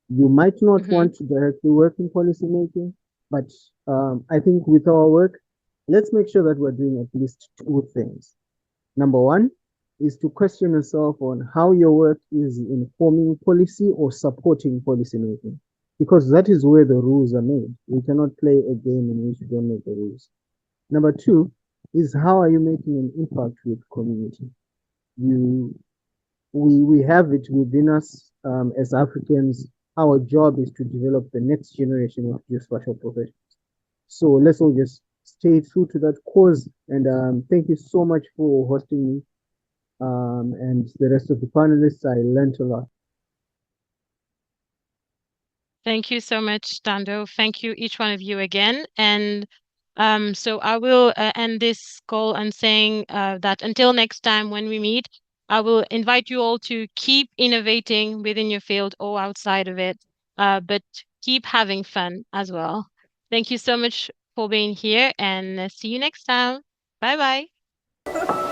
You might not want to directly work in policymaking, but I think with our work, let's make sure that we're doing at least two things. Number one is to question yourself on how your work is informing policy or supporting policymaking, because that is where the rules are made. We cannot play a game in which we don't make the rules. Number two is how are you making an impact with community? We have it within us as Africans. Our job is to develop the next generation of geospatial professionals. So let's all just stay true to that cause. And thank you so much for hosting me. And the rest of the panelists, I learned a lot. Thank you so much, Tando. Thank you, each one of you again. And so I will end this call and saying that until next time when we meet, I will invite you all to keep innovating within your field or outside of it, but keep having fun as well. Thank you so much for being here and see you next time. Bye-bye.